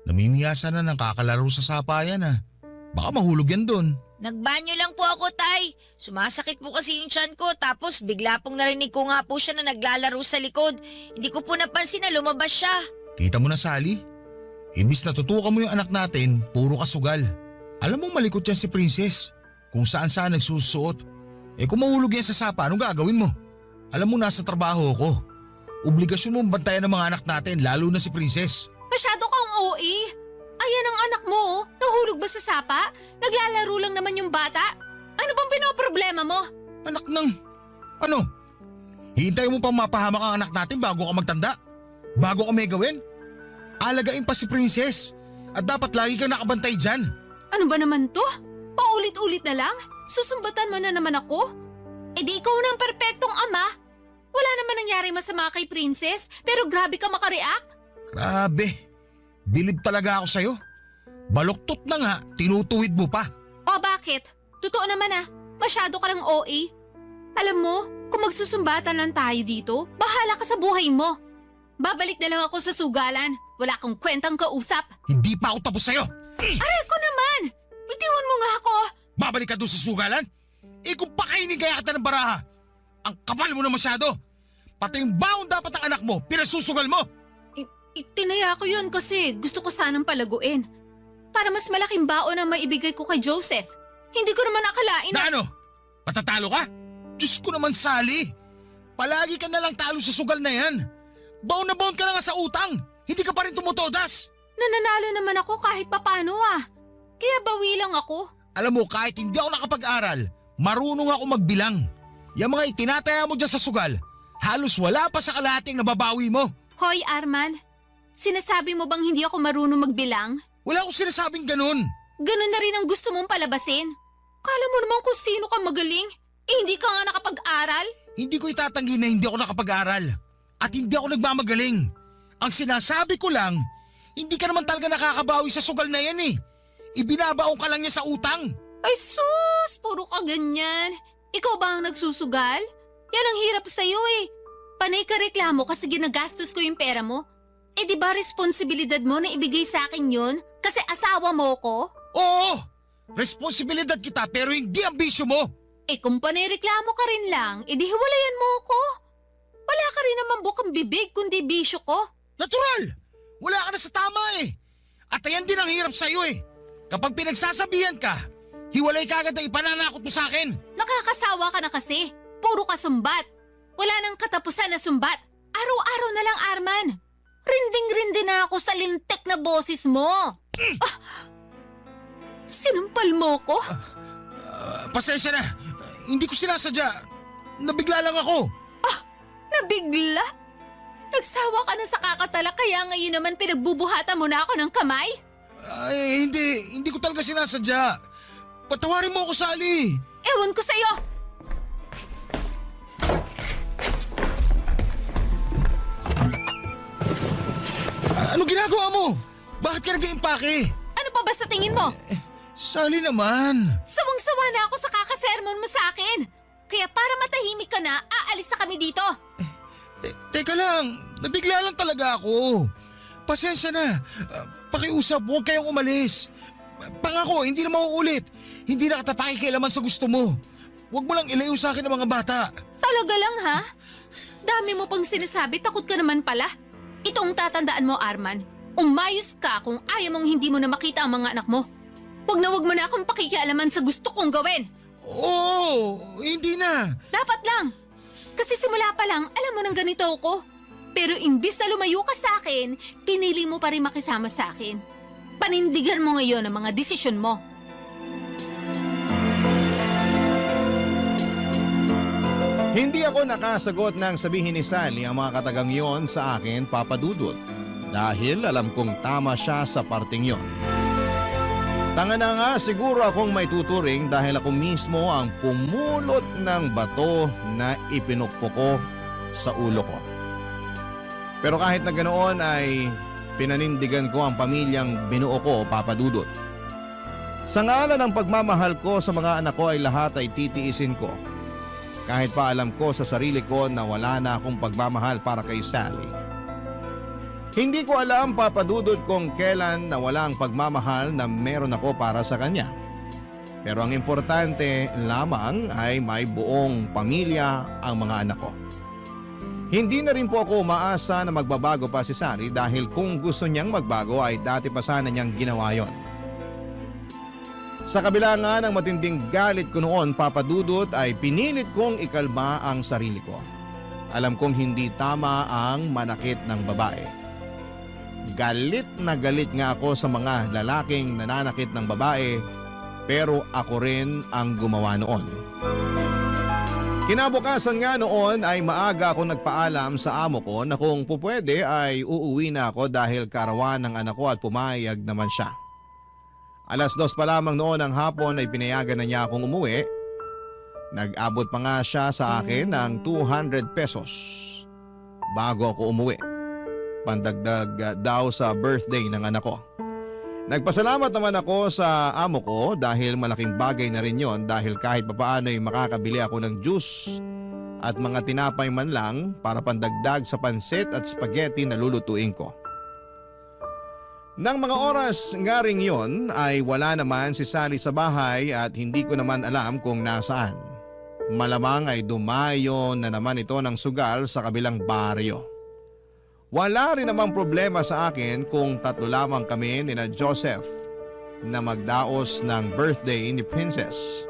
Namimiyasa na ng kakalaro sa sapa yan ah. Baka mahulog yan doon. Nagbanyo lang po ako, tay. Sumasakit po kasi yung tiyan ko tapos bigla pong narinig ko nga po siya na naglalaro sa likod. Hindi ko po napansin na lumabas siya. Kita mo na, Sally? Ibis natutukan mo yung anak natin, puro kasugal. Alam mong malikot yan si Princess. Kung saan-saan nagsusuot. Eh kung mahulog yan sa sapa, anong gagawin mo? Alam mo nasa trabaho ko. Obligasyon mong bantayan ng mga anak natin, lalo na si Princess. Masyado kang OA. Ayan ang anak mo, oh. Nahulog ba sa sapa? Naglalaro lang naman yung bata. Ano bang pinoproblema mo? Anak ng… Ano? Hihintay mo pang mapahamak ang anak natin bago ka magtanda? Bago ka may gawin? Alagain pa si Princess at dapat lagi kang nakabantay dyan. Ano ba naman to? Paulit-ulit na lang? Susumbatan mo na naman ako? Eh di ikaw na ang perpektong ama. Wala naman nangyari masama kay Princess pero grabe ka makareact. Grabe. Bilib talaga ako sa'yo. Baluktot na nga, tinutuwid mo pa. O bakit? Totoo naman ah, masyado ka ng OA. Alam mo, kung magsusumbatan lang tayo dito, bahala ka sa buhay mo. Babalik na lang ako sa sugalan. Wala akong kwentang kausap. Hindi pa ako tapos sa'yo. Aray ko naman! Bitiwan mo nga ako! Babalik ka doon sa sugalan? Eh kung pakainin kaya kita ng baraha. Ang kapal mo na masyado. Pati yung baon dapat ng anak mo, pinasusugal mo. Itinaya ko yun kasi gusto ko sanang palaguin. Para mas malaking baon ang maibigay ko kay Joseph. Hindi ko naman akalain Na ano? Matatalo ka? Diyos ko naman, Sally. Palagi ka na lang talo sa sugal na yan. Baon na baon ka na nga sa utang. Hindi ka pa rin tumutodas. Nananalo naman ako kahit papano ah. Kaya bawi lang ako. Alam mo, kahit hindi ako nakapag-aral, marunong ako magbilang. Yung mga itinataya mo dyan sa sugal, halos wala pa sa kalahating nababawi mo. Hoy Arman, sinasabi mo bang hindi ako marunong magbilang? Wala akong sinasabing ganun. Ganun na rin ang gusto mong palabasin. Kala mo naman kung sino ka magaling. Hindi ka nga nakapag-aral. Hindi ko itatanggi na hindi ako nakapag-aral. At hindi ako nagmamagaling. Ang sinasabi ko lang, hindi ka naman talaga nakakabawi sa sugal na yan eh. Ibinabaong ka lang niya sa utang. Ay sus, puro ka ganyan. Ikaw ba ang nagsusugal? Yan ang hirap sa'yo eh. Panay ka reklamo kasi ginagastos ko yung pera mo. Eh di ba responsibilidad mo na ibigay sa akin yun? Kasi asawa mo ko? Oo! Responsibilidad kita pero hindi ang bisyo mo. Eh kung panay reklamo ka rin lang, edi hiwalayan mo ko. Wala ka rin naman bukang bibig kundi bisyo ko. Natural! Wala ka na sa tama eh. At ayan din ang hirap sa'yo eh. Kapag pinagsasabihan ka, hiwalay ka agad na ipananakot mo sa akin. Nakakasawa ka na kasi. Puro ka sumbat. Wala nang katapusan na sumbat. Araw-araw na lang, Arman. Rinding-rindi na ako sa lintik na boses mo. Ah! Sinampal mo ko? Pasensya na. Hindi ko sinasadya. Nabigla lang ako. Nabigla? Nagsawa ka na sa kakatala kaya ngayon naman pinagbubuhatan mo na ako ng kamay? Ay, hindi. Hindi ko talaga sinasadya. Patawarin mo ako, Sally. Ewan ko sa'yo! Ano ginagawa mo? Bakit ka nag-iimpake? Ano pa ba sa tingin mo? Sally naman. Sawang-sawa na ako sa kakasermon mo sa akin. Kaya para matahimik ka na, aalis na kami dito. Teka lang, nabigla lang talaga ako. Pasensya na. Pakiusap, huwag kayong umalis. Pangako, hindi na mauulit. Hindi na kita pakikialaman sa gusto mo. Huwag mo lang ilayo sa akin ng mga bata. Talaga lang ha? Dami mo pang sinasabi, takot ka naman pala. Ito ang tatandaan mo, Arman. Umayos ka kung ayaw mong hindi mo na makita ang mga anak mo. Huwag mo na akong pakikialaman sa gusto kong gawin. Oo, hindi na. Dapat lang. Kasi simula pa lang, alam mo nang ganito ako. Pero imbis na lumayo ka sa akin, pinili mo pa rin makisama sa akin. Panindigan mo ngayon ang mga desisyon mo. Hindi ako nakasagot ng sabihin ni Sally ang mga katagang yon sa akin, Papa Dudut. Dahil alam kong tama siya sa parting yon. Tanga na nga siguro akong may tuturing dahil ako mismo ang pumulot ng bato na ipinukpo ko sa ulo ko. Pero kahit na ganoon ay pinanindigan ko ang pamilyang binuo ko, Papa Dudut. Sa ngalan ng pagmamahal ko sa mga anak ko ay lahat ay titiisin ko. Kahit pa alam ko sa sarili ko na wala na akong pagmamahal para kay Sally. Hindi ko alam, Papa Dudut, kung kailan nawala ang pagmamahal na meron ako para sa kanya. Pero ang importante lamang ay may buong pamilya ang mga anak ko. Hindi na rin po ako umaasa na magbabago pa si Sally dahil kung gusto niyang magbago ay dati pa sana niyang ginawa yon. Sa kabila nga ng matinding galit ko noon, Papa Dudut, ay pinilit kong ikalma ang sarili ko. Alam kong hindi tama ang manakit ng babae. Galit na galit nga ako sa mga lalaking nananakit ng babae, pero ako rin ang gumawa noon. Kinabukasan nga noon ay maaga ako nagpaalam sa amo ko na kung pupwede ay uuwi na ako dahil karawan ng anak ko at pumayag naman siya. 2:00 pa lamang noon ng hapon ay pinayagan na niya akong umuwi. Nag-abot pa nga siya sa akin ng 200 pesos bago ako umuwi. Pandagdag daw sa birthday ng anak ko. Nagpasalamat naman ako sa amo ko dahil malaking bagay na rin yon dahil kahit papaano ay makakabili ako ng juice at mga tinapay man lang para pandagdag sa pansit at spaghetti na lulutuin ko. Nang mga oras nga ring yon ay wala naman si Sally sa bahay at hindi ko naman alam kung nasaan. Malamang ay dumayo na naman ito ng sugal sa kabilang baryo. Wala rin namang problema sa akin kung 3 lamang kami ni na Joseph na magdaos ng birthday ni Princess.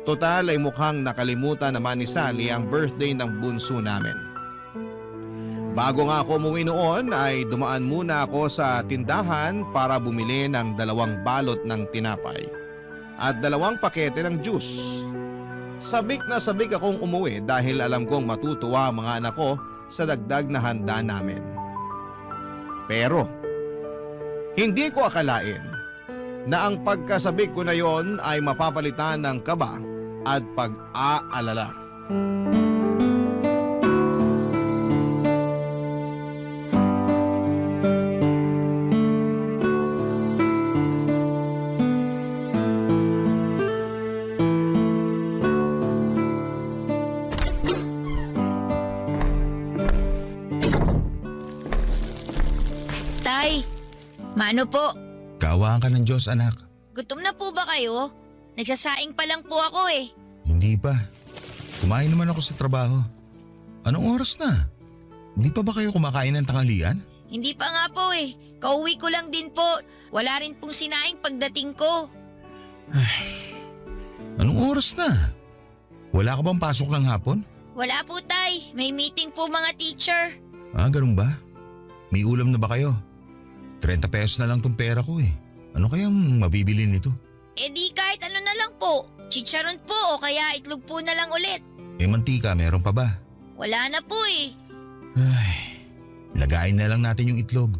Total ay mukhang nakalimutan naman ni Sally ang birthday ng bunso namin. Bago nga ako umuwi noon ay dumaan muna ako sa tindahan para bumili ng 2 balot ng tinapay at 2 pakete ng juice. Sabik na sabik akong umuwi dahil alam kong matutuwa ang mga anak ko sa dagdag na handa namin. Pero Hindi ko akalain na ang pagkasabik ko na yon ay mapapalitan ng kaba at pag-aalala. Tay, mano po? Kaawaan ka ng Diyos, anak. Gutom na po ba kayo? Nagsasaing pa lang po ako eh. Hindi pa. Kumain naman ako sa trabaho. Anong oras na? Hindi pa ba kayo kumakain ng tanghalian? Hindi pa nga po eh. Kauwi ko lang din po. Wala rin pong sinaing pagdating ko. Anong oras na? Wala ka bang pasok ng hapon? Wala po tay. May meeting po mga teacher. Ah, ganun ba? May ulam na ba kayo? 30 pesos na lang tong pera ko eh. Ano kayang mabibili nito? Eh di kahit ano na lang po. Chicharon po o kaya itlog po na lang ulit. Eh mantika, meron pa ba? Wala na po eh. Ay, lagayin na lang natin yung itlog.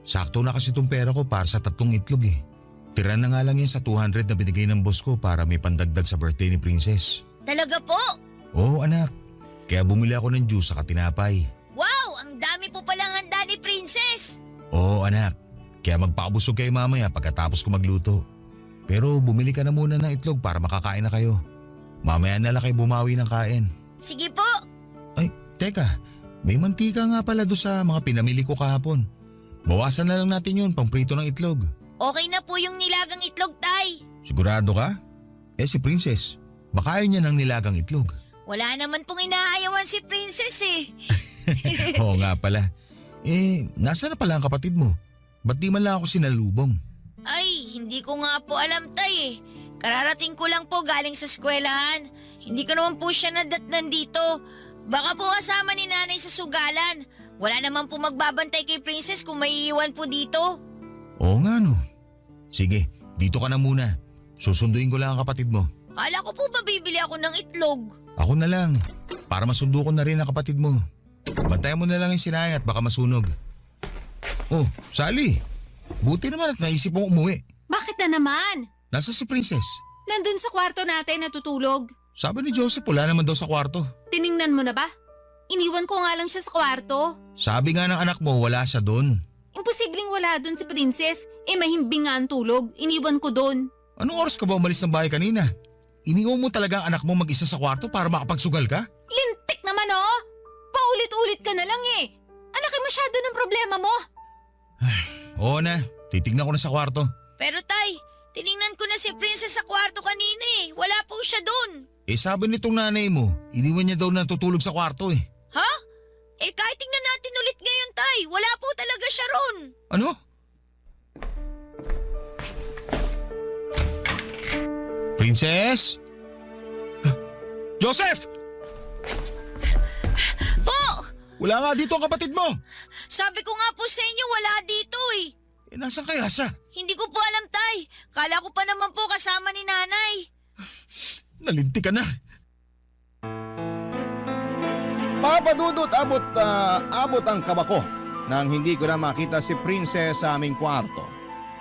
Sakto na kasi tong pera ko para sa 3 itlog eh. Tira na nga lang yan sa 200 na binigay ng boss ko para may pandagdag sa birthday ni Princess. Talaga po? Oo anak, kaya bumili ako ng juice sa tinapay. Wow! Ang dami po palang handa ni Princess! Oo anak, kaya magpakabusog kayo mamaya pagkatapos ko magluto. Pero bumili ka na muna ng itlog para makakain na kayo. Mamaya na lang kayo bumawi ng kain. Sige po! Ay, teka, may mantika nga pala doon sa mga pinamili ko kahapon. Bawasan na lang natin yun, pangprito ng itlog. Okay na po yung nilagang itlog, tay. Sigurado ka? Eh si Princess, baka ayaw niya ng nilagang itlog. Wala naman pong inaayawan si Princess eh. Oo nga pala. Eh, nasa na pala ang kapatid mo? Ba't di man lang ako sinalubong? Ay, hindi ko nga po alam, tay eh. Kararating ko lang po galing sa eskwelahan. Hindi ko naman po siya nadatnan dito. Baka po kasama ni nanay sa sugalan. Wala naman po magbabantay kay Princess kung may iiwan po dito. Oo nga no. Sige, dito ka na muna. Susunduin ko lang ang kapatid mo. Kala ko po ba bibili ako ng itlog? Ako na lang, para masundo ko na rin ang kapatid mo. Bantayan mo na lang yung sinayang at baka masunog. Oh, Sally. Buti naman at naisip mong umuwi. Bakit na naman? Nasa si Princess? Nandun sa kwarto natin natutulog. Sabi ni Joseph, wala naman daw sa kwarto. Tiningnan mo na ba? Iniwan ko nga lang siya sa kwarto. Sabi nga ng anak mo, wala siya doon. Imposibleng wala dun si Princess. Eh mahimbing nga ang tulog. Iniwan ko dun. Anong oras ka ba umalis ng bahay kanina? Iniwan mo talaga ang anak mo mag-isa sa kwarto para makapagsugal ka? Lintik naman oh! Paulit-ulit ka na lang eh. Alaki masyado ng problema mo. Oo na, titignan ko na sa kwarto. Pero tay, tiningnan ko na si Princess sa kwarto kanina eh. Wala po siya doon. Eh sabi nitong nanay mo, iniwan niya daw natutulog sa kwarto eh. Ha? Eh kahit tingnan natin ulit ngayon tay, wala po talaga siya ron. Ano? Princess? Joseph! Po! Wala nga dito ang kapatid mo! Sabi ko nga po sa inyo wala dito eh. Eh nasaan kaya siya? Hindi ko po alam tay. Kala ko pa naman po kasama ni nanay. Nalinti ka na. Papadudot abot ang kaba ko nang hindi ko na makita si Princess sa aming kwarto.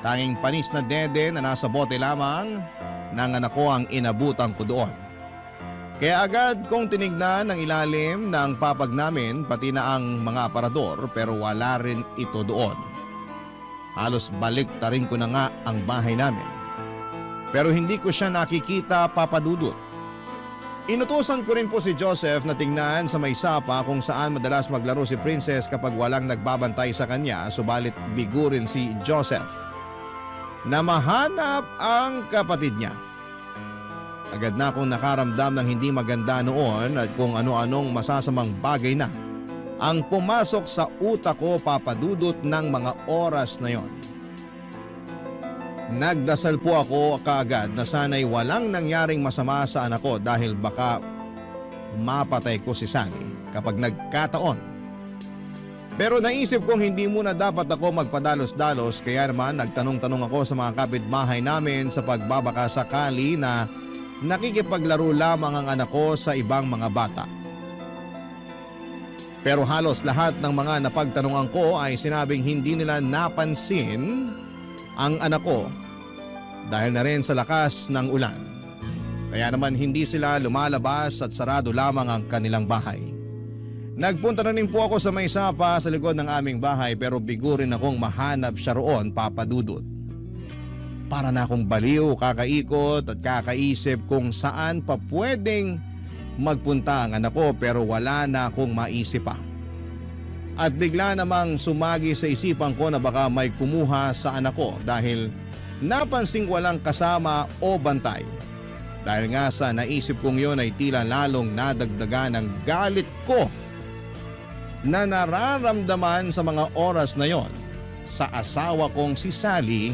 Tanging panis na dede na nasa bote lamang ng anak ko ang inabutan ko doon. Kaya agad kong tinignan ang ilalim ng papag namin pati na ang mga aparador pero wala rin ito doon. Halos baliktarin ko na nga ang bahay namin. Pero hindi ko siya nakikita, papadudot. Inutusan ko rin po si Joseph na tingnan sa may sapa kung saan madalas maglaro si Princess kapag walang nagbabantay sa kanya, subalit bigo rin si Joseph na mahanap ang kapatid niya. Agad na akong nakaramdam ng hindi maganda noon at kung ano-anong masasamang bagay na ang pumasok sa utak ko, papadudot ng mga oras na yon. Nagdasal po ako kaagad na sana'y walang nangyaring masama sa anak ko dahil baka mapatay ko si Sally kapag nagkataon. Pero naisip kong hindi muna dapat ako magpadalos-dalos kaya naman nagtanong-tanong ako sa mga kapitbahay namin sa pagbabaka sakali na nakikipaglaro lamang ang anak ko sa ibang mga bata. Pero halos lahat ng mga napagtanungan ko ay sinabing hindi nila napansin ang anak ko dahil na rin sa lakas ng ulan. Kaya naman hindi sila lumalabas at sarado lamang ang kanilang bahay. Nagpunta na rin po ako sa may sapa sa likod ng aming bahay pero bigo rin akong mahanap siya roon, Papa Dudut. Para na akong baliw, kakaikot at kakaisip kung saan pa pwedeng magpunta ang anak ko pero wala na akong maisip pa. At bigla namang sumagi sa isipan ko na baka may kumuha sa anak ko dahil napansing walang kasama o bantay. Dahil nga sa naisip kong yon ay tila lalong nadagdagan ng galit ko na nararamdaman sa mga oras na yon sa asawa kong si Sally,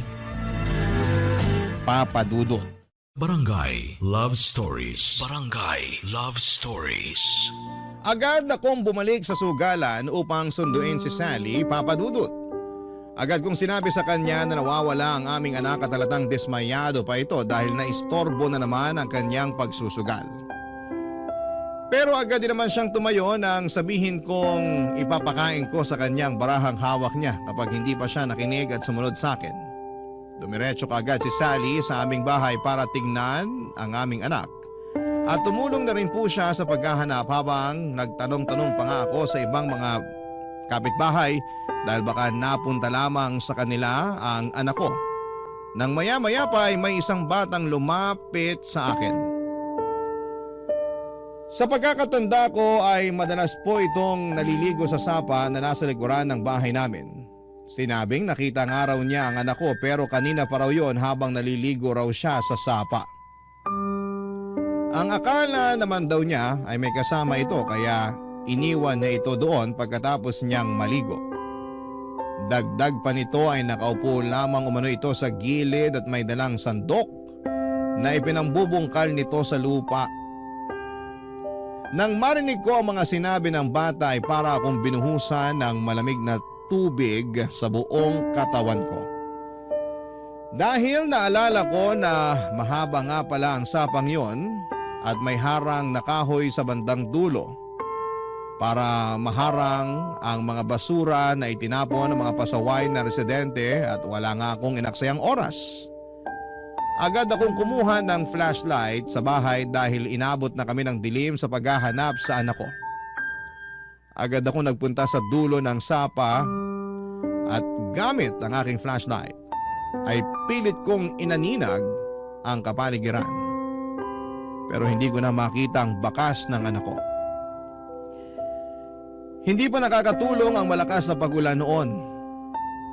Papa Dudut. Barangay Love Stories. Barangay Love Stories. Agad akong bumalik sa sugalan upang sunduin si Sally, Papa Dudut. Agad kong sinabi sa kanya na nawawala ang aming anak at halatang dismayado pa ito dahil naistorbo na naman ang kanyang pagsusugal. Pero agad din naman siyang tumayo nang sabihin kong ipapakain ko sa kanyang barahang hawak niya kapag hindi pa siya nakinig at sumunod sa akin. Dumiretso kaagad si Sally sa aming bahay para tingnan ang aming anak. At tumulong na rin po siya sa paghahanap habang nagtanong-tanong pa nga ako sa ibang mga kapitbahay dahil baka napunta lamang sa kanila ang anak ko. Nang maya-maya pa ay may isang batang lumapit sa akin. Sa pagkakatanda ko ay madalas po itong naliligo sa sapa na nasa likuran ng bahay namin. Sinabing nakita nga raw niya ang anak ko pero kanina pa raw yon habang naliligo raw siya sa sapa. Ang akala naman daw niya ay may kasama ito kaya iniwan niya ito doon pagkatapos niyang maligo. Dagdag pa nito ay nakaupo lamang umano ito sa gilid at may dalang sandok na ipinambubungkal nito sa lupa. Nang marinig ko ang mga sinabi ng bata ay para akong binuhusan ng malamig na tubig sa buong katawan ko. Dahil naalala ko na mahaba nga pala ang sapang yon at may harang na kahoy sa bandang dulo para maharang ang mga basura na itinapon ng mga pasaway na residente at wala nga akong inaksayang oras. Agad akong kumuha ng flashlight sa bahay dahil inabot na kami ng dilim sa paghahanap sa anak ko. Agad akong nagpunta sa dulo ng sapa at gamit ang aking flashlight ay pilit kong inaninag ang kapaligiran. Pero hindi ko na makita ang bakas ng anak ko. Hindi pa nakakatulong ang malakas na pag-ulan noon.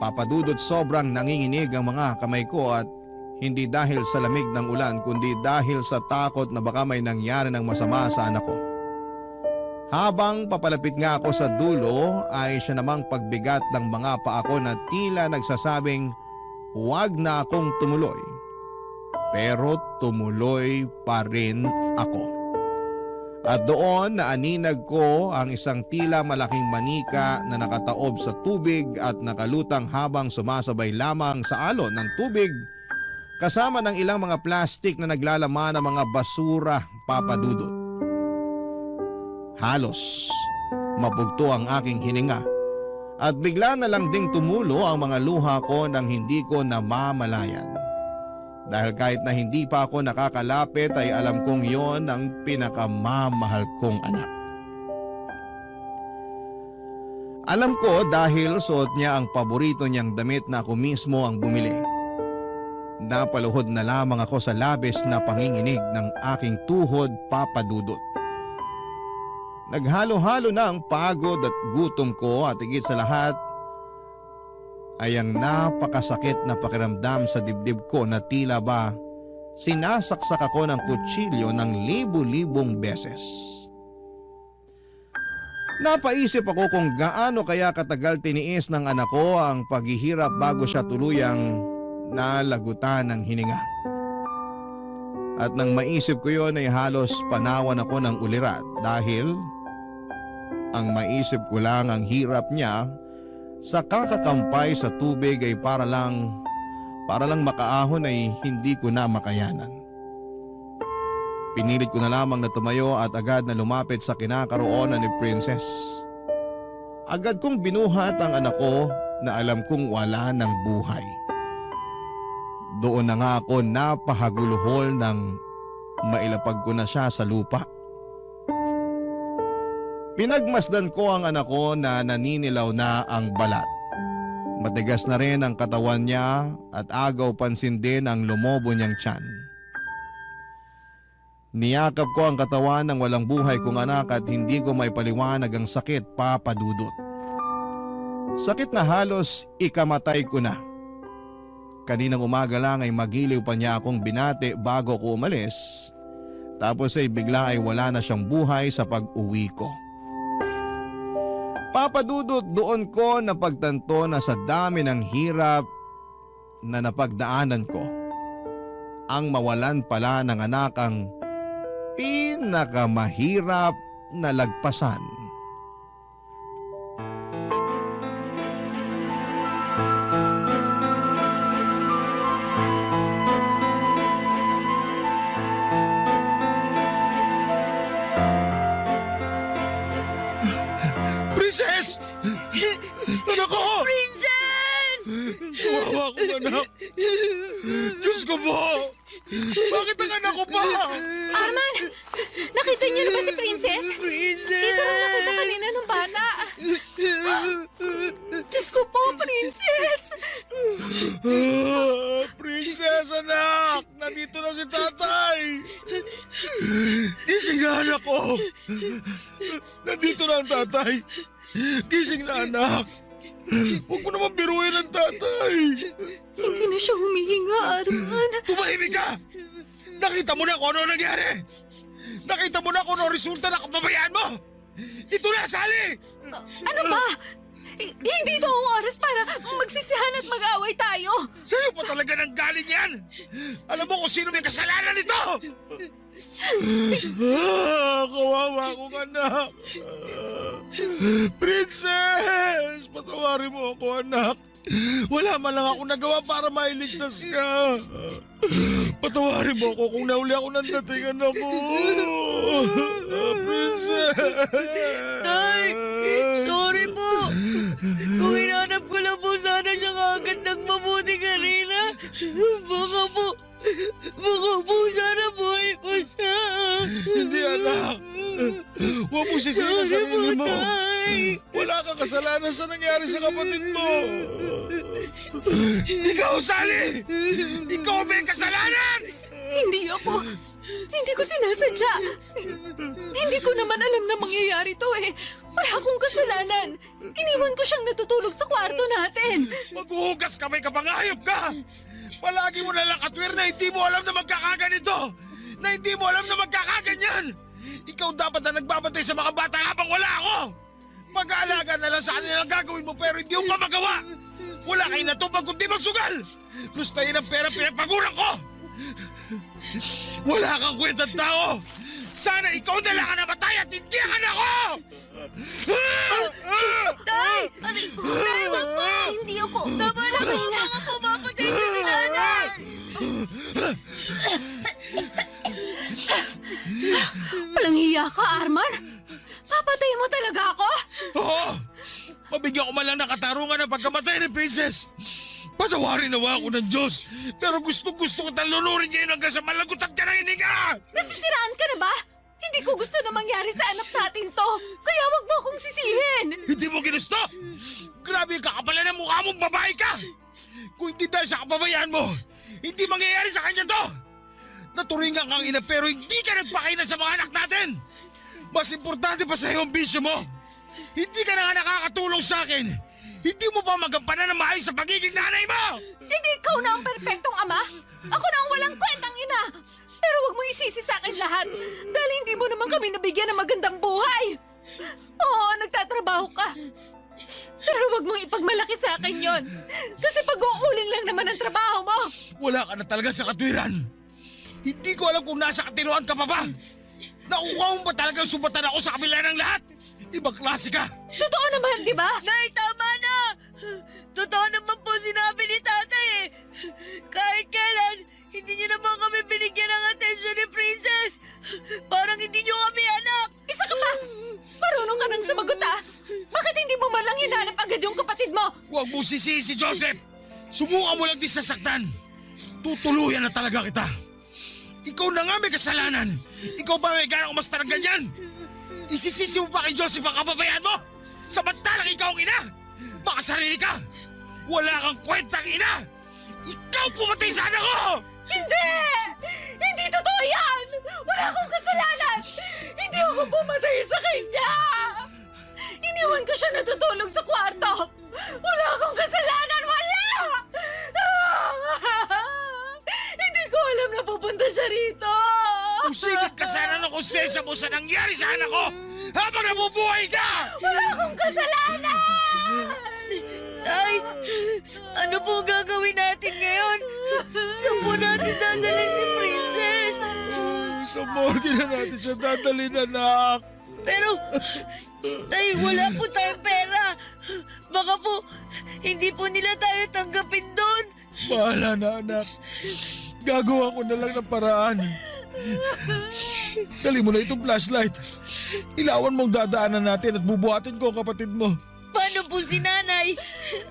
Papa Dudut, sobrang nanginginig ang mga kamay ko at hindi dahil sa lamig ng ulan kundi dahil sa takot na baka may nangyari ng masama sa anak ko. Habang papalapit nga ako sa dulo ay siya namang pagbigat ng mga paa ko na tila nagsasabing huwag na akong tumuloy. Pero tumuloy pa rin ako. At doon naaninag ko ang isang tila malaking manika na nakataob sa tubig at nakalutang habang sumasabay lamang sa alon ng tubig kasama ng ilang mga plastik na naglalaman ng mga basura, Papa Dudut. Halos mapugto ang aking hininga at bigla na lang ding tumulo ang mga luha ko nang hindi ko namamalayan. Dahil kahit na hindi pa ako nakakalapit ay alam kong yon ang pinakamamahal kong anak. Alam ko dahil suot niya ang paborito niyang damit na ako mismo ang bumili. Napaluhod na lamang ako sa labis na panginginig ng aking tuhod, Papa Dudut. Naghalo-halo na ang pagod at gutom ko at higit sa lahat ay ang napakasakit na pakiramdam sa dibdib ko na tila ba sinasaksak ako ng kutsilyo ng libu-libong beses. Napaisip ako kung gaano kaya katagal tiniis ng anak ko ang paghihirap bago siya tuluyang nalagutan ng hininga. At nang maisip ko yon ay halos panawan ako ng ulirat dahil ang maisip ko lang ang hirap niya sa kakakampay sa tubig ay para lang makaahon ay hindi ko na makayanan. Pinilit ko na lamang na tumayo at agad na lumapit sa kinakaroonan ni Princess. Agad kong binuhat ang anak ko na alam kong wala ng buhay. Doon na nga ako napahaguluhol nang mailapag ko na siya sa lupa. Pinagmasdan ko ang anak ko na naninilaw na ang balat. Matigas na rin ang katawan niya at agaw pansin din ang lumobo niyang tiyan. Niyakap ko ang katawan ng walang buhay kong anak at hindi ko may paliwanag ang sakit, Papa Dudut. Sakit na halos ikamatay ko na. Kaninang umaga lang ay magiliw pa niya akong binati bago ko umalis. Tapos ay bigla ay wala na siyang buhay sa pag-uwi ko. Papa Dudut, doon ko napagtanto na sa dami ng hirap na napagdaanan ko, ang mawalan pala ng anak ang pinakamahirap na lagpasan. Princess! Anak ko! Princess! Kawawa ko, anak. Diyos ko po! Bakit ang anak ko pa? Arman! Nakita niyo na ba si Princess? Dito rin nakita kanina nung bata. Diyos ko po, Princess! Princess, anak! Nandito na si tatay! Gising na, anak ko! Nandito na ang tatay! Gising na, anak! Huwag mo naman biruin ang tatay! Hindi na siya humihinga, Arman. Tumahimik ka! Nakita mo na kung ano nangyari! Nakita mo na kung ano resulta ng kapabayaan mo! Ito na, Sally! Ano ba? Hindi ito ang oras para magsisihan at mag-away tayo. Sa'yo pa talaga nang galing yan! Alam mo kung sino may kasalanan nito! Kawawa akong anak! Princess! Patawarin mo ako, anak! Wala man lang ako nagawa para mailigtas ka! Patawarin mo ako kung nauli ako ng dating anak ko! Princess! Tay! Sorry po! Kung hinanap ko lang po sana siya kagad ng mabuti kanina, baka po sana buhay pa siya. Hindi, anak! Huwag mo sisihin ang sarili mo! Tay! Wala kang kasalanan sa nangyari sa kapatid mo! Ikaw, Sally! Ikaw may kasalanan! Hindi ako. Hindi ko sinasadya. Hindi ko naman alam na mangyayari to eh. Wala akong kasalanan. Iniwan ko siyang natutulog sa kwarto natin. Maghuhugas kamay ka, pangayop ka! Palagi mo nalang katwir na hindi mo alam na magkakaganito! Na hindi mo alam na magkakaganyan! Ikaw dapat na nagbabantay sa mga bata habang wala ako! Mag-aalaga na lang sa kanila ang gagawin mo pero hindi mo pa magawa! Wala kayo natupag kundi magsugal! Lustayin ang pera pinagpagulang ko! Wala kang kwentang tao! Sana ikaw na lang ang namatay at hindi ang anak ko! Tay! Tay, wag po! Hindi ako. Tama na po! Baka pumapatay niyo si nanay! Walang hiya ka, Arman. Papatay mo talaga ako? Oo! Mabigyan ko man lang ng katarungan ng pagkamatay ni Princess! Patawarin nawa ako ng Diyos! Pero gusto ko talunurin ngayon hanggang sa malagutan ka ng hininga! Nasisiraan ka na ba? Hindi ko gusto na mangyari sa anak natin to. Kaya wag mo akong sisihin. Hindi mo ginusto! Grabe yung kakapalan ng mukha mong babae ka! Kung hindi dahil sa kapabayaan mo, hindi mangyayari sa kanya to! Naturingan kang ina pero hindi ka nagpakita sa mga anak natin! Mas importante pa sa iyo ang bisyo mo! Hindi ka na nga nakakatulong sa akin! Hindi mo pa magampanan ng maayos sa pagiging nanay mo! Hindi ikaw na ang perpektong ama. Ako na ang walang kwentang ina. Pero wag mo isisi sa akin lahat. Dahil hindi mo naman kami nabigyan ng magandang buhay. Oo, nagtatrabaho ka. Pero wag mong ipagmalaki sa akin yon. Kasi pag-uuling lang naman ang trabaho mo. Wala ka na talaga sa katwiran! Hindi ko alam kung nasa katinuan ka pa ba! Nakuha mo ba talagang sumbatan ako sa kabila ng lahat? Ibang klase ka! Totoo naman, di ba? Nay, tama na! Totoo naman po sinabi ni tatay eh. Kahit kailan, hindi niyo naman kami binigyan ng atensyon ni Princess. Parang hindi niyo kami anak. Isa ka pa! Marunong ka nang sumagot ah! Bakit hindi mo man lang hinanap agad yung kapatid mo? Huwag mo sisihin si Joseph! Subukan mo lang din sasaktan! Tutuluyan na talaga kita. Ikaw na nga may kasalanan. Ikaw ba may ganang umasta ng ganyan? Isisisi mo pa kay Joseph ang kababayan mo? Samantalang ikaw ang ina. Makasarili ka. Wala kang kwentang ina. Ikaw pumatay sa anak ko! Hindi! Hindi totoo yan! Wala akong kasalanan! Hindi ako pumatay sa kanya! Iniwan ko siya natutulog sa kwarto! Wala akong kasalanan! Wala! Hindi ko alam na pupunta siya rito! Usigit ka sana ng konsensya mo sa nangyari sa anak ko habang nabubuhay ka! Wala akong kasalanan! Tay, ano po gagawin natin ngayon? Saan po natin dadalhin si Princess? Sa morgue na natin siya dadalhin, anak. Pero, tay, wala po tayong pera. Baka po, hindi po nila tayo tanggapin doon. Bahala na, anak. Gagawa ko na lang ng paraan. Dali mo na itong flashlight. Ilawan mong dadaanan natin at bubuhatin ko ang kapatid mo. Paano po si nanay?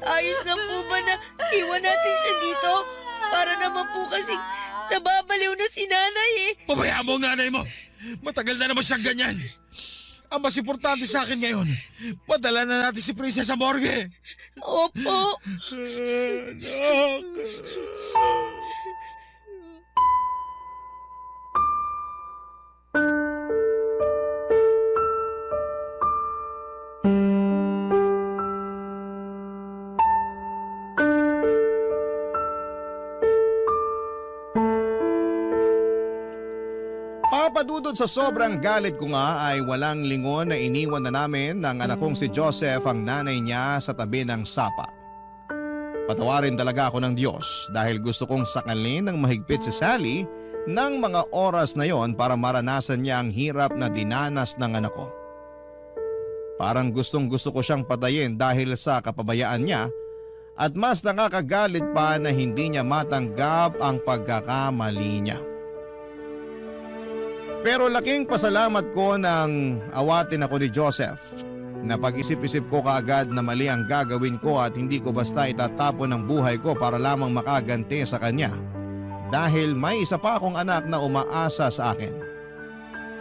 Ayos lang po ba na iwan natin siya dito? Para naman po kasi nababaliw na si nanay eh. Pabayaan mo ang nanay mo. Matagal na naman siyang ganyan. Ang mas importante sa akin ngayon, madala na natin si Princess sa morgue. Opo. Anak. Papadudod sa sobrang galit ko nga ay walang lingon na iniwan na namin ng anak kong si Joseph ang nanay niya sa tabi ng sapa. Patawarin talaga ako ng Diyos dahil gusto kong sakalin ng mahigpit si Sally ng mga oras na yon para maranasan niya ang hirap na dinanas ng anak ko. Parang gustong gusto ko siyang patayin dahil sa kapabayaan niya at mas nakakagalit pa na hindi niya matanggap ang pagkakamali niya. Pero laking pasalamat ko nang awatin ako ni Joseph. Napag-isip-isip ko kaagad na mali ang gagawin ko at hindi ko basta itatapon ang buhay ko para lamang makaganti sa kanya. Dahil may isa pa akong anak na umaasa sa akin.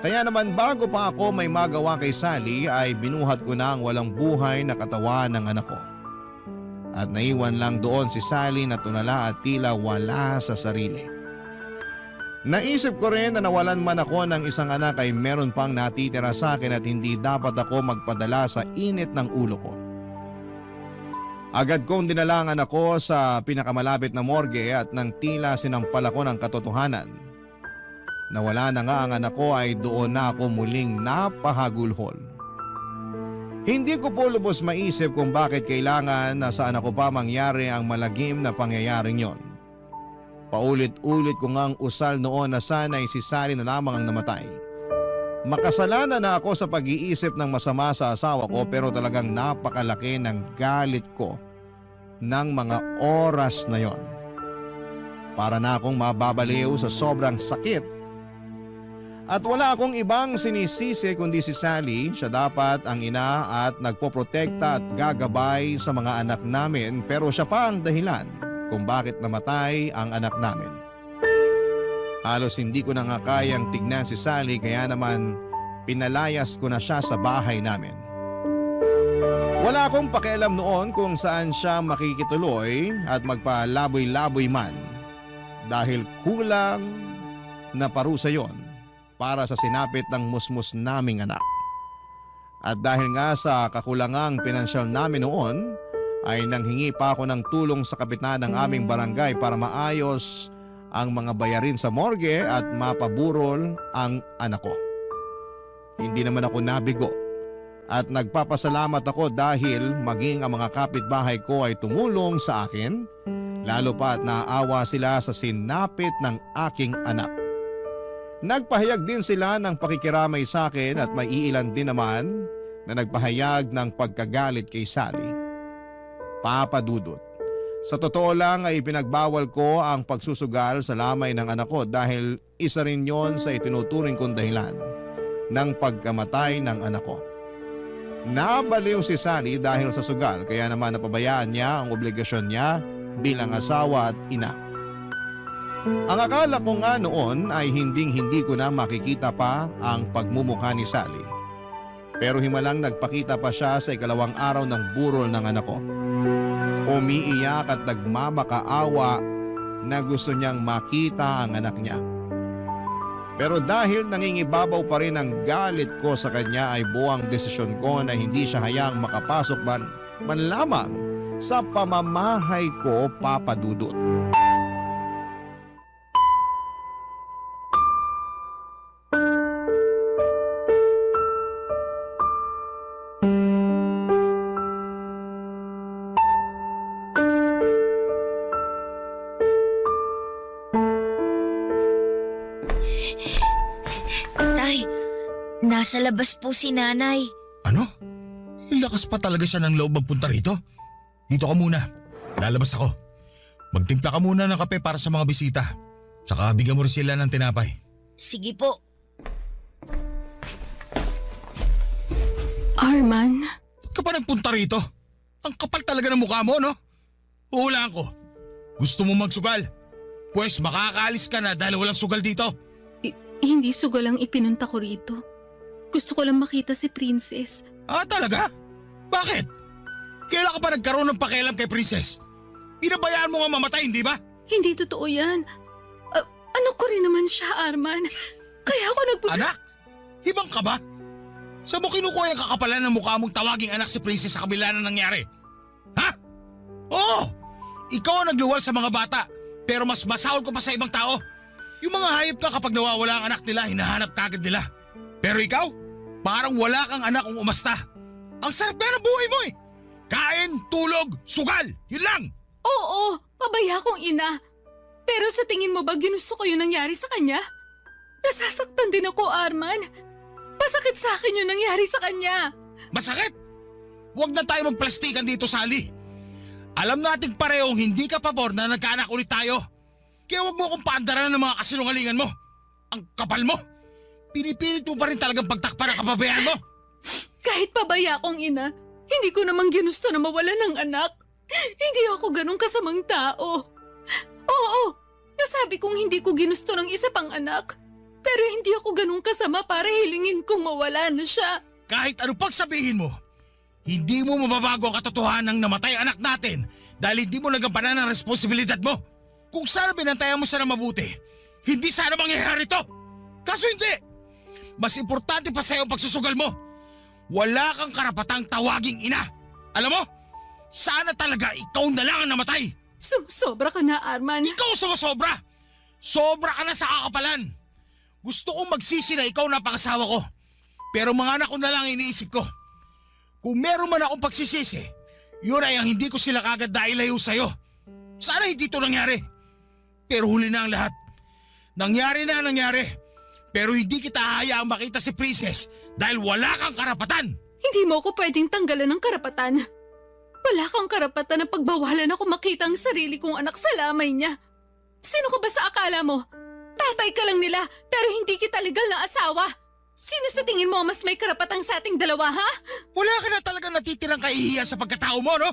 Kaya naman bago pa ako may magawa kay Sally ay binuhat ko na ang walang buhay na katawan ng anak ko. At naiwan lang doon si Sally na tulala at tila wala sa sarili. Naisip ko rin na nawalan man ako ng isang anak ay meron pang natitira sa akin at hindi dapat ako magpadala sa init ng ulo ko. Agad kong dinala ang anak ko sa pinakamalapit na morgue at nang tila sinampal ako ng katotohanan. Nawala na nga ang anak ko ay doon na ako muling napahagulhol. Hindi ko po lubos maisip kung bakit kailangan na sa anak ko pa mangyari ang malagim na pangyayaring yon. Paulit-ulit ko ngang usal noon na sana'y si Sally na lamang ang namatay. Makasalanan na ako sa pag-iisip ng masama sa asawa ko pero talagang napakalaki ng galit ko ng mga oras na yon. Para na akong mababaliw sa sobrang sakit. At wala akong ibang sinisisi kundi si Sally. Siya dapat ang ina at nagpoprotekta at gagabay sa mga anak namin pero siya pa ang dahilan kung bakit namatay ang anak namin. Halos hindi ko na nga kayang tignan si Sally kaya naman pinalayas ko na siya sa bahay namin. Wala akong pakialam noon kung saan siya makikituloy at magpalaboy-laboy man dahil kulang na parusa yon para sa sinapit ng musmus naming anak. At dahil nga sa kakulangang pinansyal namin noon, ay nanghingi pa ako ng tulong sa kapitan ng aming barangay para maayos ang mga bayarin sa morgue at mapaburol ang anak ko. Hindi naman ako nabigo at nagpapasalamat ako dahil maging ang mga kapitbahay ko ay tumulong sa akin, lalo pa at naaawa sila sa sinapit ng aking anak. Nagpahayag din sila ng pakikiramay sa akin at may iilan din naman na nagpahayag ng pagkagalit kay Sally. Papadudot. Sa totoo lang ay pinagbawal ko ang pagsusugal sa lamay ng anak ko dahil isa rin yon sa itinuturing kong dahilan ng pagkamatay ng anak ko. Nabaliw si Sally dahil sa sugal kaya naman napabayaan niya ang obligasyon niya bilang asawa at ina. Ang akala ko nga noon ay hindi ko na makikita pa ang pagmumukha ni Sally. Pero himalang nagpakita pa siya sa ikalawang araw ng burol ng anak ko. Umiiyak at nagmamakaawa na gusto niyang makita ang anak niya. Pero dahil nangingibabaw pa rin ang galit ko sa kanya ay buwang desisyon ko na hindi siya hayang makapasok man lamang sa pamamahay ko, Papa Dudut. Tay, nasa labas po si nanay. Ano? Lakas pa talaga siya ng loob magpunta rito? Dito ka muna. Lalabas ako. Magtimpla ka muna ng kape para sa mga bisita. Tsaka bigyan mo rin sila ng tinapay. Sige po. Arman, Ba't ka pa nagpunta rito? Ang kapal talaga ng mukha mo, no? Huhulaan ko. Gusto mo magsugal? Pues makakaalis ka na dahil walang sugal dito. hindi sugal ang ipinunta ko rito. Gusto ko lang makita si Princess. Ah, talaga? Bakit? Kailan ka pa nagkaroon ng pakialam kay Princess? Pinabayaan mo nga mamatay, hindi ba? Hindi totoo yan. Ano ko rin naman siya, Arman. Kaya ako Anak? Hibang ka ba? Saan mo kinukuha yung kakapalan ng mukha mong tawaging anak si Princess sa kabila na nangyari? Ha? Oo! Ikaw ang nagluwal sa mga bata, pero mas masahol ko pa sa ibang tao. Yung mga hayop ka kapag nawawala ang anak nila, hinahanap kagad nila. Pero ikaw, parang wala kang anak kung umasta. Ang sarap na ng buhay mo eh! Kain, tulog, sugal, yun lang! Oo, pabaya kong ina. Pero sa tingin mo ba ginusto ko yung nangyari sa kanya? Nasasaktan din ako, Arman. Masakit sa akin yung nangyari sa kanya. Masakit? Huwag na tayo magplastikan dito, Sally. Alam nating parehong hindi ka pabor na nagkaanak ulit tayo. Kaya huwag mo akong paandaran ng mga kasinungalingan mo. Ang kapal mo. Pinipilit mo pa rin talagang pagtakpan ang kapabayaan mo. Kahit pabaya kong ina, hindi ko naman ginusto na mawala ng anak. Hindi ako ganun kasamang tao. Oo, nasabi kong hindi ko ginusto ng isa pang anak. Pero hindi ako ganun kasama para hilingin kong mawala na siya. Kahit ano pag sabihin mo, hindi mo mababago ang katotohanan ng namatay anak natin dahil hindi mo nagampanan ang responsibilidad mo. Kung sana binantayan mo siya na mabuti, hindi sana mangyayari to. Kaso hindi. Mas importante pa sa'yo ang pagsusugal mo. Wala kang karapatang tawaging ina. Alam mo, sana talaga ikaw na lang ang namatay. Sumusobra ka na, Arman. Ikaw sumusobra. Sobra ka na sa kakapalan. Gusto kong magsisi na ikaw na pangasawa ko. Pero mga anak ko na lang iniisip ko. Kung meron man akong pagsisisi, yun ay ang hindi ko sila kagad dailayo sa'yo. Sana hindi ito nangyari. Pero huli na ang lahat. Nangyari na nangyari. Pero hindi kita hahayaang makita si Princess dahil wala kang karapatan. Hindi mo ako pwedeng tanggalan ng karapatan. Wala kang karapatan na pagbawalan ako makita ang sarili kong anak sa lamay niya. Sino ka ba sa akala mo? Tatay ka lang nila pero hindi kita legal na asawa. Sino sa tingin mo mas may karapatang sa ating dalawa, ha? Wala ka na talagang natitirang kahihiyan sa pagkatao mo, no?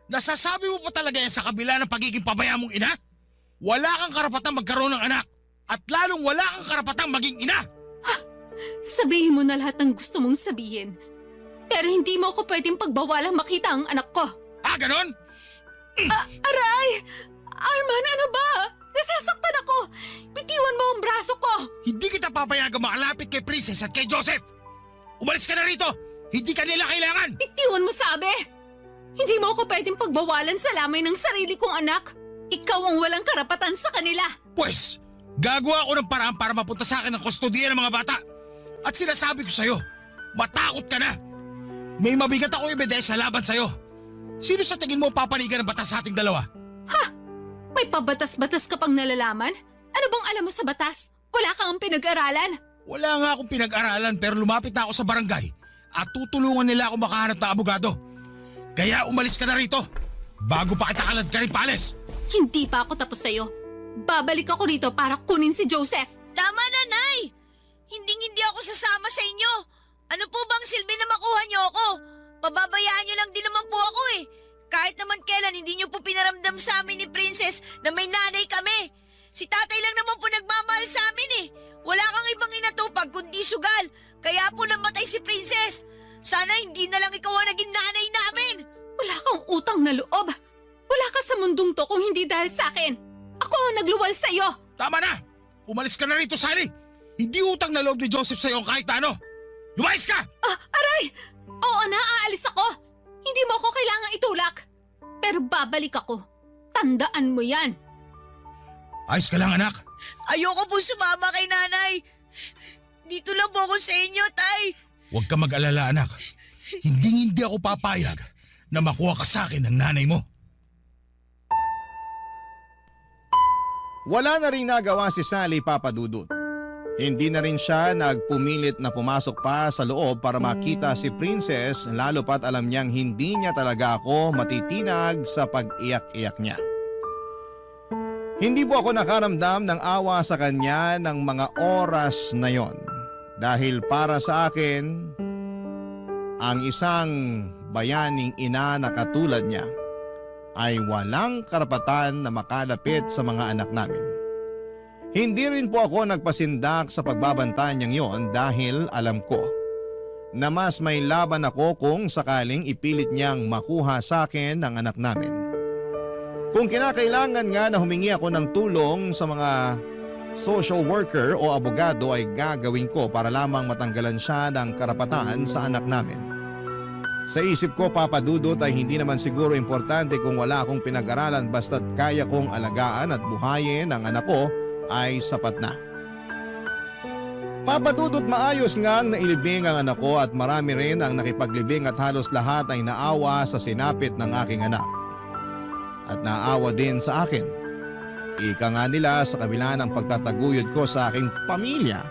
Nasasabi mo pa talaga yan sa kabila ng pagiging pabaya mong ina? Wala kang karapatang magkaroon ng anak at lalong wala kang karapatang maging ina. Sabihin mo na lahat ng gusto mong sabihin. Pero hindi mo ako pwedeng pagbawalang makita ang anak ko. Ah, ganon? Aray! Arman, ano ba? Nasasaktan ako! Bitiwan mo ang braso ko! Hindi kita papayagang makalapit kay Princess at kay Joseph. Umalis ka na rito! Hindi ka nila kailangan! Bitiwan mo, sabi! Hindi mo ako pwedeng pagbawalan sa lamay ng sarili kong anak. Ikaw ang walang karapatan sa kanila. Pues, gagawa ako ng paraan para mapunta sa akin ang kustodiya ng mga bata. At sinasabi ko sa'yo, matakot ka na. May mabigat ako ebidensya laban sa'yo. Sino sa tingin mo papanigan ng batas sa ating dalawa? May pabatas-batas ka pang nalalaman? Ano bang alam mo sa batas? Wala kang pinag-aralan? Wala nga akong pinag-aralan pero lumapit na ako sa barangay at tutulungan nila ako makahanap ng abogado. Kaya umalis ka na rito bago pa kita kalad ka rin paalis. Hindi pa ako tapos sa'yo. Babalik ako rito para kunin si Joseph. Tama na, Nay! Hindi ako sasama sa inyo. Ano po bang silbi na makuha niyo ako? Pababayaan niyo lang din naman po ako eh. Kahit naman kailan hindi niyo po pinaramdam sa amin ni Princess na may nanay kami. Si tatay lang naman po nagmamahal sa amin eh. Wala kang ibang inatupag kundi sugal. Kaya po namatay si Princess. Sana hindi na lang ikaw ang naging nanay namin. Wala kang utang na loob. Wala ka sa mundong to kung hindi dahil sa akin. Ako ang nagluwal sa'yo. Tama na! Umalis ka na rito, Sally! Hindi utang na loob ni Joseph sa'yo kahit ano! Lumayas ka! Aray! Oo na, aalis ako. Hindi mo ako kailangang itulak. Pero babalik ako. Tandaan mo yan. Ayos ka lang, anak. Ayoko po sumama kay nanay. Dito lang po ako sa inyo, tay. Huwag ka mag-alala, anak. Hindi ako papayag na makuha ka sa akin ng nanay mo. Wala na rin nagawa si Sally, Papa Dudut. Hindi na rin siya nagpumilit na pumasok pa sa loob para makita si Princess, lalo pat alam niyang hindi niya talaga ako matitinag sa pag-iyak-iyak niya. Hindi po ako nakaramdam ng awa sa kanya ng mga oras na yon. Dahil para sa akin, ang isang bayaning ina na katulad niya ay walang karapatan na makalapit sa mga anak namin. Hindi rin po ako nagpasindak sa pagbabanta niyang yon dahil alam ko na mas may laban ako kung sakaling ipilit niyang makuha sa akin ang anak namin. Kung kinakailangan nga na humingi ako ng tulong sa mga social worker o abogado ay gagawin ko para lamang matanggalan siya ng karapatan sa anak namin. Sa isip ko, Papa Dudut, ay hindi naman siguro importante kung wala akong pinag-aralan basta't kaya kong alagaan at buhayin ang anak ko ay sapat na. Papa Dudut, maayos ngang nailibing ang anak ko at marami rin ang nakipaglibing at halos lahat ay naawa sa sinapit ng aking anak. At naawa din sa akin. Ika nga nila sa kabila ng pagtataguyod ko sa aking pamilya,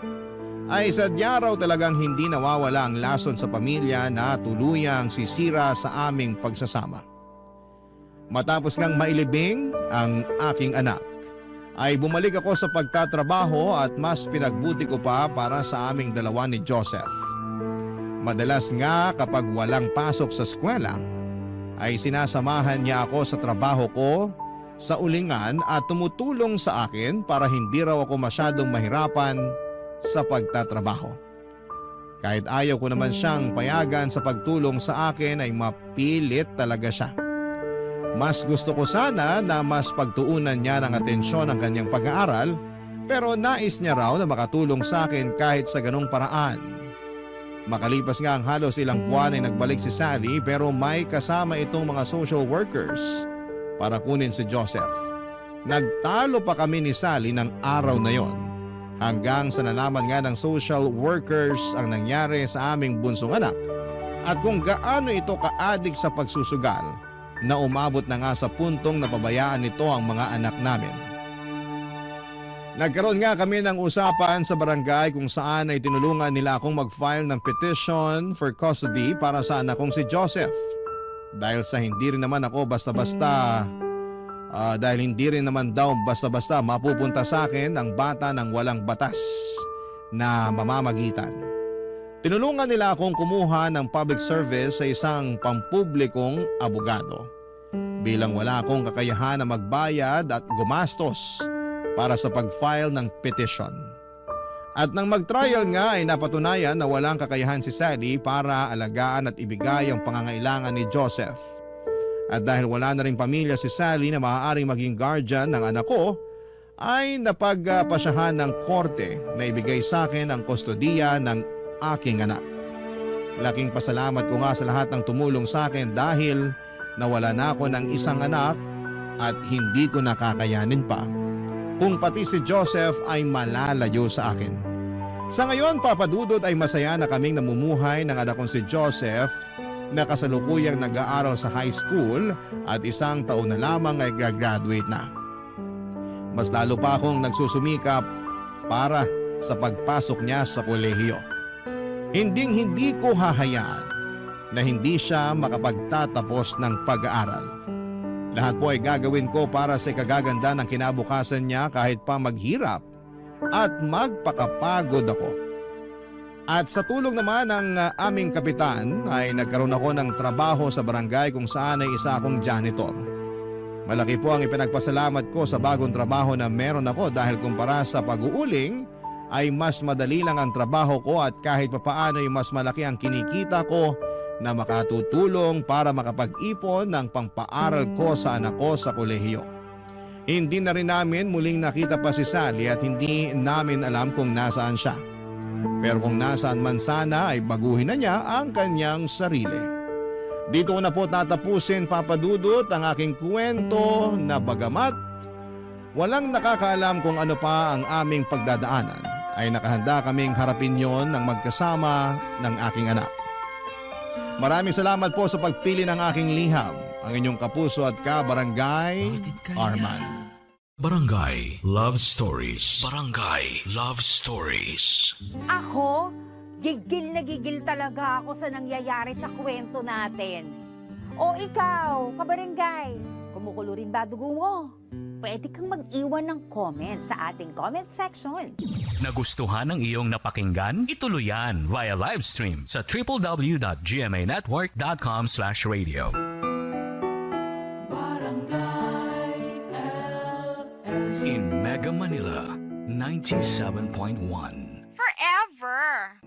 ay sadya raw talagang hindi nawawala ang lason sa pamilya na tuluyang sisira sa aming pagsasama. Matapos ngang mailibing ang aking anak, ay bumalik ako sa pagtatrabaho at mas pinagbuti ko pa para sa aming dalawa ni Joseph. Madalas nga kapag walang pasok sa eskwela, ay sinasamahan niya ako sa trabaho ko sa ulingan at tumutulong sa akin para hindi raw ako masyadong mahirapan sa pagtatrabaho. Kahit ayaw ko naman siyang payagan sa pagtulong sa akin ay mapilit talaga siya. Mas gusto ko sana na mas pagtuunan niya ng atensyon ang kanyang pag-aaral pero nais niya raw na makatulong sa akin kahit sa ganong paraan. Makalipas nga ang halos ilang buwan ay nagbalik si Sally pero may kasama itong mga social workers para kunin si Joseph. Nagtalo pa kami ni Sally ng araw na yon hanggang sa nalaman nga ng social workers ang nangyari sa aming bunsong anak at kung gaano ito kaadik sa pagsusugal na umabot na nga sa puntong napabayaan nito ang mga anak namin. Nagkaroon nga kami ng usapan sa barangay kung saan ay tinulungan nila akong mag-file ng petition for custody para sa anak kong si Joseph. Dahil hindi rin naman daw basta-basta mapupunta sa akin ang bata ng walang batas na mamamagitan. Tinulungan nila akong kumuha ng public service sa isang pampublikong abogado. Bilang wala akong kakayahan na magbayad at gumastos para sa pag-file ng petition. At nang mag-trial nga ay napatunayan na walang kakayahan si Sally para alagaan at ibigay ang pangangailangan ni Joseph. At dahil wala na ring pamilya si Sally na maaaring maging guardian ng anak ko, ay napagpasyahan ng korte na ibigay sa akin ang kustodiya ng aking anak. Laking pasalamat ko nga sa lahat ng tumulong sa akin dahil nawala na ako ng isang anak at hindi ko nakakayanin pa kung pati si Joseph ay malalayo sa akin. Sa ngayon, Papa Dudut, ay masaya na kaming namumuhay ng anak kong si Joseph na kasalukuyang nag-aaral sa high school at isang taon na lamang ay graduate na. Mas lalo pa akong nagsusumikap para sa pagpasok niya sa kolehiyo. Hinding-hindi ko hahayaan na hindi siya makapagtatapos ng pag-aaral. Lahat po ay gagawin ko para sa ikagaganda ng kinabukasan niya kahit pa maghirap at magpakapagod ako. At sa tulong naman ng aming kapitan ay nagkaroon ako ng trabaho sa barangay kung saan ay isa akong janitor. Malaki po ang ipinagpasalamat ko sa bagong trabaho na meron ako dahil kumpara sa pag-uuling ay mas madali lang ang trabaho ko at kahit papaano ay mas malaki ang kinikita ko na makatutulong para makapag-ipon ng pangpaaral ko sa anak ko sa kolehiyo. Hindi na rin namin muling nakita pa si Sally at hindi namin alam kung nasaan siya. Pero kung nasaan man sana ay baguhin na niya ang kanyang sarili. Dito ko na po tatapusin, Papa Dudut, ang aking kwento na bagamat walang nakakaalam kung ano pa ang aming pagdadaanan, ay nakahanda kaming harapin yon ng magkasama ng aking anak. Maraming salamat po sa pagpili ng aking liham, ang inyong kapuso at ka-barangay, Arman. Barangay Love Stories. Barangay Love Stories. Ako, gigil na gigil talaga ako sa nangyayari sa kwento natin. O ikaw, kabarangay, kumukulo rin ba dugo mo? Pwede kang mag-iwan ng comment sa ating comment section. Nagustuhan ng iyong napakinggan? Ituloy yan via live stream sa www.gmanetwork.com/radio. In Mega Manila, 97.1. Forever.